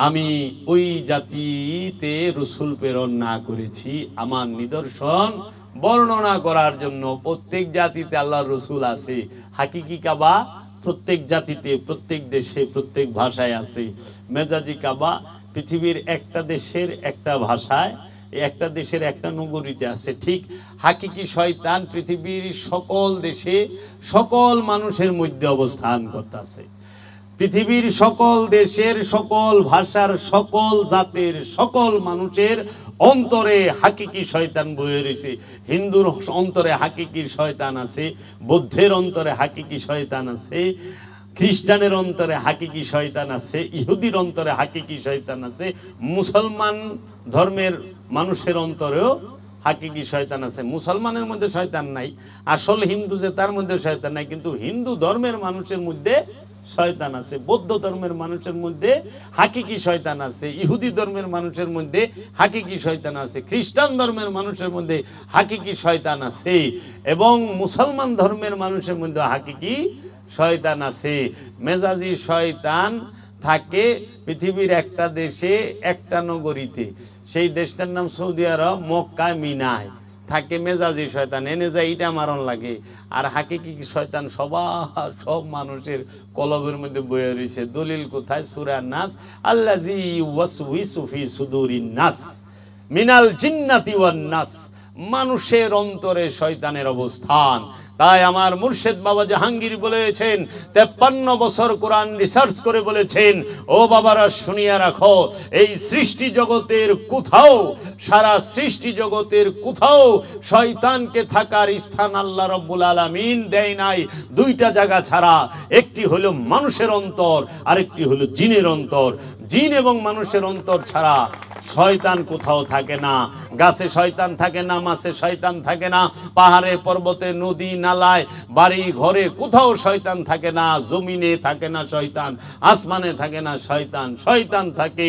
আমি ওই জাতিতে রসুল প্রেরণ না করেছি আমার নিদর্শন বর্ণনা করার জন্য। প্রত্যেক জাতিতে আল্লাহর রসুল আছে। হাকিকি কাবা প্রত্যেক জাতিতে, প্রত্যেক দেশে, প্রত্যেক ভাষায় আছে। মেজাজি কাবা পৃথিবীর একটা দেশের একটা ভাষায়, একটা দেশের একটা নগরীতে আছে। ঠিক হাকিকি শয়তান পৃথিবীর সকল দেশে সকল মানুষের মধ্যে অবস্থান করতেছে। পৃথিবীর সকল দেশের সকল ভাষার সকল জাতের সকল মানুষের অন্তরে হাকিকি শয়তান বয়ে রয়েছে। হিন্দুর অন্তরে হাকিকি শয়তান আছে, বৌদ্ধের অন্তরে হাকিকি শয়তান আছে, খ্রিস্টানের অন্তরে হাকিকি শয়তান আছে, ইহুদির অন্তরে হাকিকি শয়তান আছে, মুসলমান ধর্মের মানুষের অন্তরেও হাকিকি শয়তান আছে। মুসলমানের মধ্যে শয়তান নাই, আসল হিন্দু যে তার মধ্যে শয়তান নাই, কিন্তু হিন্দু ধর্মের মানুষের মধ্যে শয়তান আছে। বৌদ্ধ ধর্মের মানুষের মধ্যে হাকিকি শয়তান আছে, ইহুদি ধর্মের মানুষের মধ্যে হাকিকি শয়তান আছে, খ্রিস্টান ধর্মের মানুষের মধ্যে হাকিকি শয়তান আছে, এবং মুসলমান ধর্মের মানুষের মধ্যে হাকিকি শয়তান আছে। মেজাজি শয়তান থাকে পৃথিবীর একটা দেশে একটা নগরীতে, সেই দেশটার নাম সৌদি আরব, মক্কা মিনায় থাকে মেজাজি শয়তান। এনে যায় ইটা মারণ লাগে। আর হাকিকি শয়তান সব মানুষের কলবের মধ্যে বয়ে রয়েছে। দলিল কোথায়? সূরা নাস, আল্লাযী ইউওয়াসউইসু ফি সুদুরিন নাস মিনাল জিন্নাতি ওয়ান নাস। মানুষের অন্তরে শয়তানের অবস্থান। তাই আমার মুর্শিদ বাবা জাহাঙ্গীর বলেছেন, 53 বছর কোরআন রিসার্চ করে বলেছেন, ও বাবারা শুনিয়া রাখো, এই সৃষ্টি জগতের কোথাও, সারা সৃষ্টি জগতের কোথাও শয়তানকে থাকার স্থান আল্লাহ রাব্বুল আলামিন দেয় নাই, দুইটা জায়গা ছাড়া। একটি হলো মানুষের অন্তর, আরেকটি হলো জিনের অন্তর। জিন এবং মানুষের অন্তর ছাড়া শয়তান কোথাও থাকে না। গাছে শয়তান থাকে না, মাছে শয়তান থাকে না, পাহাড়ে পর্বতে নদী নালায় বাড়ি ঘরে কোথাও শয়তান থাকে না। জমিনে থাকে না শয়তান, আসমানে থাকে না শয়তান। শয়তান থাকে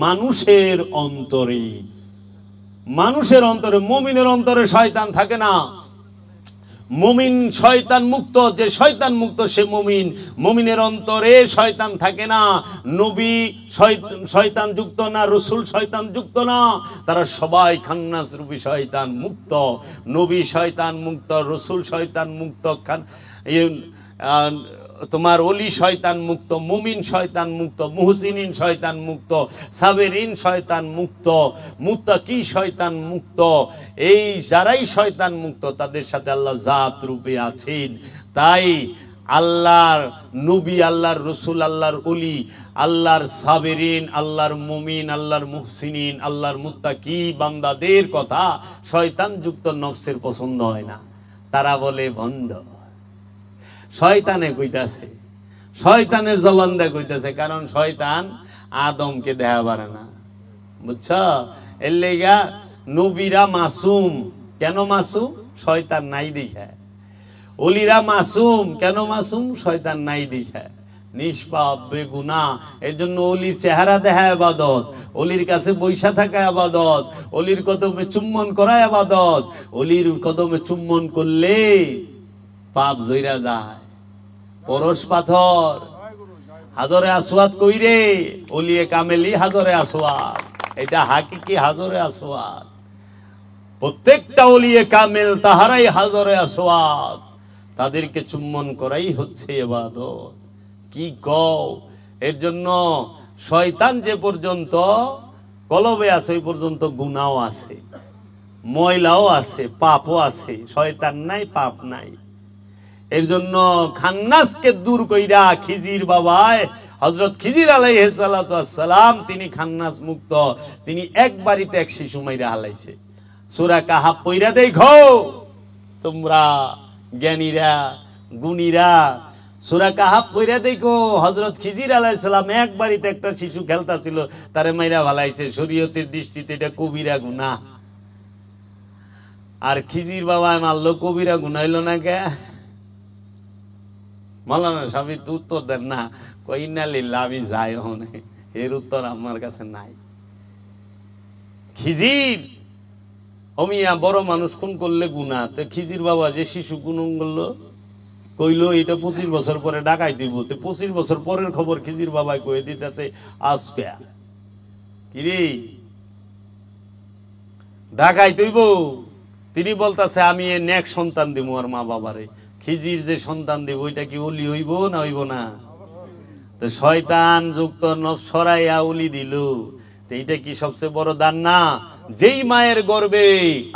মানুষের অন্তরে। মানুষের অন্তরে, মুমিনের অন্তরে শয়তান থাকে না। মুমিন শয়তান মুক্ত, যে শয়তান মুক্ত সে মুমিন। মুমিনের অন্তরে শয়তান থাকে না। নবী শয়তান যুক্ত না, রসুল শয়তান যুক্ত না, তারা সবাই খান্নাস রূপী শয়তান মুক্ত। নবী শয়তান মুক্ত, রসুল শয়তান মুক্ত, তোমার ওলি শয়তান মুক্ত, মুমিন শয়তান মুক্ত, মুহসিনিন শয়তান মুক্ত, সাবেরিন শয়তান মুক্ত, মুত্তাকি শয়তান মুক্ত। এই যারাই শয়তান মুক্ত তাদের সাথে আল্লাহ জাত রূপে আছেন। তাই আল্লাহর নবী, আল্লাহর রসুল, আল্লাহর ওলি, আল্লাহর সাবেরিন, আল্লাহর মুমিন, আল্লাহর মুহসিনিন, আল্লাহর মুত্তাকি বান্দাদের কথা শয়তান যুক্ত নফসের পছন্দ হয় না। তারা বলে ভণ্ড। শয়তানে কইতাছে, শয়তানের জবান দিয়ে কইতাছে, কারণ শয়তান আদমকে দেখা পারে না, বুঝছ? এর লেগা নবীরা মাসুম। কেন মাসুম? শয়তান নাই দেখা। ওলিরা মাসুম, কেন মাসুম? শয়তান নাই দেখা, নিষ্পাপ বেগুনাহ। এর জন্য ওলির চেহারা দেখা ইবাদত, ওলির কাছে বৈশা থাকা ইবাদত, ওলির কদমে চুম্বন করা ইবাদত। ওলির কদমে চুম্বন করলে পাপ জইরা যায়। পরশ পাথর, হাজরে আসওয়াদ কইরে, ওলিয়ে কামেলি হাজরে আসওয়াদ, এটা হাকিকি হাজরে আসওয়াদ। প্রত্যেকটা ওলিয়ে কামেল তাহারাই হাজরে আসওয়াদ, তাদেরকে চুম্বন করাই হচ্ছে ইবাদত। কি কও? এর জন্য শয়তান যে পর্যন্ত কলবে আছে ওই পর্যন্ত গুনাহও আছে, ময়লাও আছে, পাপও আছে। শয়তান নাই, পাপ নাই। এর জন্য খান্নাসকে দূর কইরা খিজির বাবায় হযরত খিজির আলাইহিস সালাতু ওয়াস সালাম, তিনি খান্নাস মুক্ত। তিনি এক বাড়িতে এক শিশু মাইরা হালাইছে। সূরা কাহাফ পইরা দেখো তোমরা জ্ঞানীরা, গুণীরা, সূরা কাহাফ পইরা দেখো। হযরত খিজির আলাইহিস সালাম এক বাড়িতে একটা শিশু খেলতাছিল, তারে মাইরা হালাইছে। শরীয়তের দৃষ্টিতে এটা কবিরা গুনাহ। আর খিজির বাবা মারলো, কবিরা গুনাহ হইল না কে? মাওলানা সাহেব তো উত্তর দেন না, কই ইন্না লিল্লাহি আমি যাই হনে, এর উত্তর আমার কাছে নাই। খিজির অমিয়া বড় মানুষ খুন করলে গুনাহ, তো খিজির বাবা যে শিশু খুন করলো, কইলো এটা 25 বছর পরে ডাকাই দিব। তো 25 বছর পরের খবর খিজির বাবা কয়ে দিতেছে আজকে কিরে ডাকাই তৈব। তিনি বলতেছে আমি এ নেক সন্তান দিব আর মা বাবারে। খিজির যে সন্তান দিব ওইটা কি ওলি হইব না হইব না? তো শয়তান যুক্ত নফস সরাইয়া ওলি দিল, তো এইটা কি সবচেয়ে বড় দান না? যেই মায়ের গর্ভে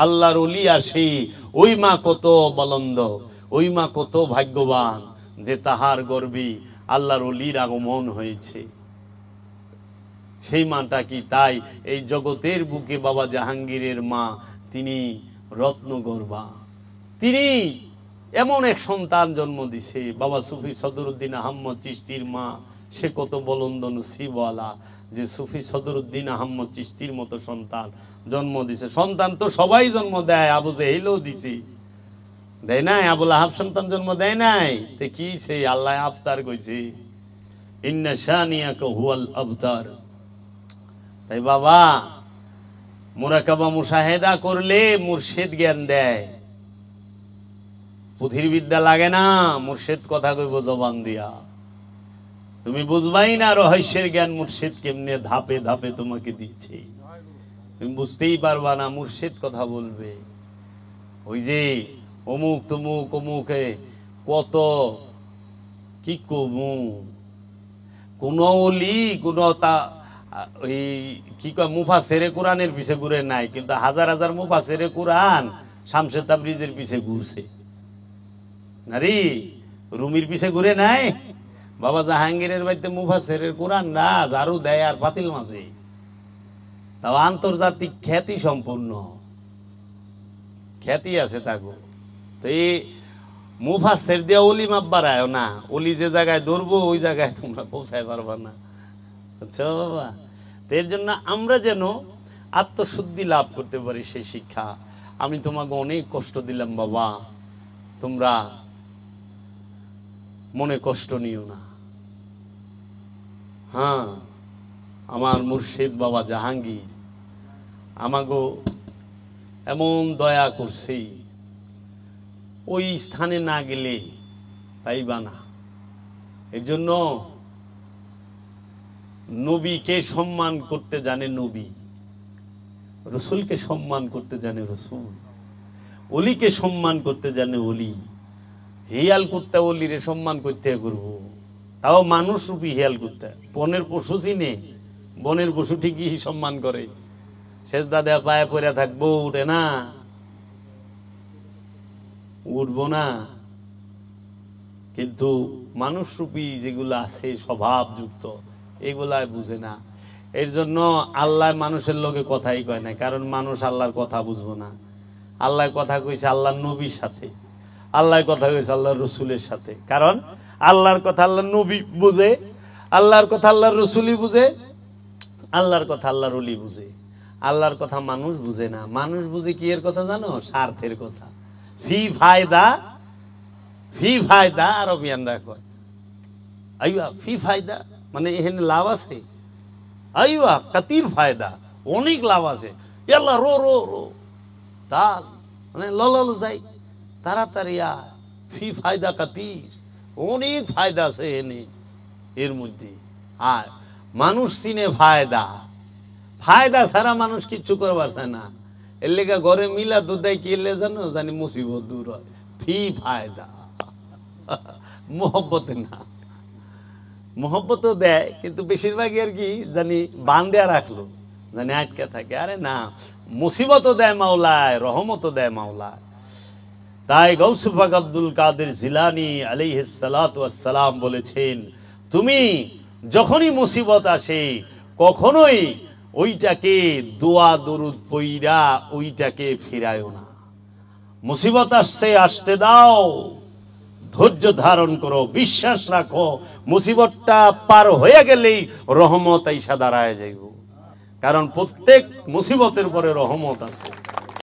আল্লাহর ওলি আসে, ওই মা কত বলন্দ, ওই মা কত ভাগ্যবান যে তাহার গর্ভে আল্লাহর ওলির আগমন হয়েছে। সেই মাটা কি তাই এই জগতের বুকে বাবা জাহাঙ্গীরের মা, তিনি রত্নগর্ভা। তিনি এমন এক সন্তান জন্ম দিছে। বাবা সুফি সদরুদ্দিন আহমদ চিশতির মা, সে কত বলন্দ নসিবওয়ালা যে সুফি সদরুদ্দিন আহমদ চিশতির মতো সন্তান জন্ম দিছে। সন্তান তো সবাই জন্ম দেয়, আবু জেহেলও দিছে, দেয় নাই? আবুল আহাব সন্তান জন্ম দেয় নাই? তে কি সেই আল্লাহ আফতার কইছে, ইন্না শানিয়াকা হুয়াল আবতার। তাই বাবা মুরাকাবা মুশাহেদা করলে মুর্শিদ জ্ঞান দেয়। পুথির বিদ্যা লাগে না, মুর্শিদ কথা কইব জবান দিয়া। তুমি বুঝবাই না রহস্যের জ্ঞান মুর্শিদ কেমনে ধাপে ধাপে তোমাকে দিচ্ছে, তুমি বুঝতেই পারবা না। মুর্শিদ কথা বলবে, ওই যে অমুক তমুক অমুকে কত কি কমু, কোন ওলি কোন তা ওই কি কয় মুফাসসিরে কোরআনের পিছে ঘুরে নাই, কিন্তু হাজার হাজার মুফাসসিরে কোরআন শামসে তাবরিজের পিছে ঘুরছে। নারী রুমির পিছে ঘুরে নাই। বাবা জাহাঙ্গীরের বাড়িতে মুফাসসিরের কোরআন না ঝাড়ু দেয় আর পাতিল মাঝে, তাও আন্তর্জাতিক খ্যাতি সম্পূর্ণ খ্যাতি আছে তাগো। তো এই মুফাসসির দিয়ে ওলি মাপ বাড়ায় না, ওলি যে জায়গায় ধরবো ওই জায়গায় তোমরা পৌঁছায় পারবা না। আচ্ছা বাবা, এর জন্য আমরা যেন আত্মশুদ্ধি লাভ করতে পারি সেই শিক্ষা। আমি তোমাকে অনেক কষ্ট দিলাম বাবা, তোমরা মনে কষ্ট নিও না। হ্যাঁ, আমার মুর্শিদ বাবা জাহাঙ্গীর আমাগো এমন দয়া করছে, ওই স্থানে না গেলে পাইবা না। এর জন্য নবীকে সম্মান করতে জানে নবী, রসুলকে সম্মান করতে জানে রসুল, অলিকে সম্মান করতে জানে অলি। হিয়াল করতে অলিরে সম্মান করতে করবো, তাও মানুষ রূপী হিয়াল করতে। বনের পশু চিনে, বনের পশু ঠিকই সম্মান করে, সেজদা দেয়া পায়ে পড়ে থাকবো, উঠে না, উঠবো না। কিন্তু মানুষ রূপী যেগুলো আছে স্বভাবযুক্ত, এগুলাই বুঝে না। এর জন্য আল্লাহ মানুষের লোকে কথাই কয় না, কারণ মানুষ আল্লাহর কথা বুঝবো না। আল্লাহ কথা কইছে আল্লাহর নবীর সাথে, আল্লাহ কথা কইছে আল্লাহর রসুলের সাথে। কারণ আল্লাহর কথা আল্লাহর নবী বুঝে, আল্লাহর কথা আল্লাহর রসুলই বুঝে, আল্লাহর কথা আল্লাহর ওলি বুঝে। আল্লাহর কথা মানুষ বুঝে না। মানুষ বুঝে কি এর কথা জানো? স্বার্থের কথা। ফি ফায়দা, ফি ফায়দা আরবিয়ানরা কয় আইয়া ফি ফায়দা মানে এখানে লাভ আছে, আইয়া কাতির ফায়দা অনেক লাভ আছে, ইয়াল্লা রো রো রো তাল মানে লল যাই তাড়াতাড়ি আয়, ফি ফায়দা কাতির অনেক ফায়দা আছে এনে এর মধ্যে। আর মানুষ চিনে ফায়দা, ফায়দা ছাড়া মানুষ কিচ্ছু করবার চায় না। এর লেগা ঘরে মিলা দুধাই কি এলে জানো জানি মুসিবত দূর হয়, ফি ফায়দা মোহব্বতে না, মোহব্বতও দেয় কিন্তু বেশিরভাগই আর কি জানি বান্ধিয়া রাখলো জানি আটকে থাকে। আরে না, মুসিবতও দেয় মাওলায়, রহমতও দেয় মাওলায়। তাই গৌস পাক আব্দুল কাদের জিলানী আলাইহিস সালাতু ওয়াস সালাম বলেছেন, তুমি যখনই মুসিবত আসে কখনোই ওইটাকে দোয়া দরুদ পইরা ওইটাকে ফিরায়ও না। মুসিবত আসছে আসতে দাও, ধৈর্য ধারণ করো, বিশ্বাস রাখো, মুসিবতটা পার হয়ে গেলেই রহমত আইসা দাঁড়ায় যাইব। কারণ প্রত্যেক মুসিবতের পরে রহমত আছে।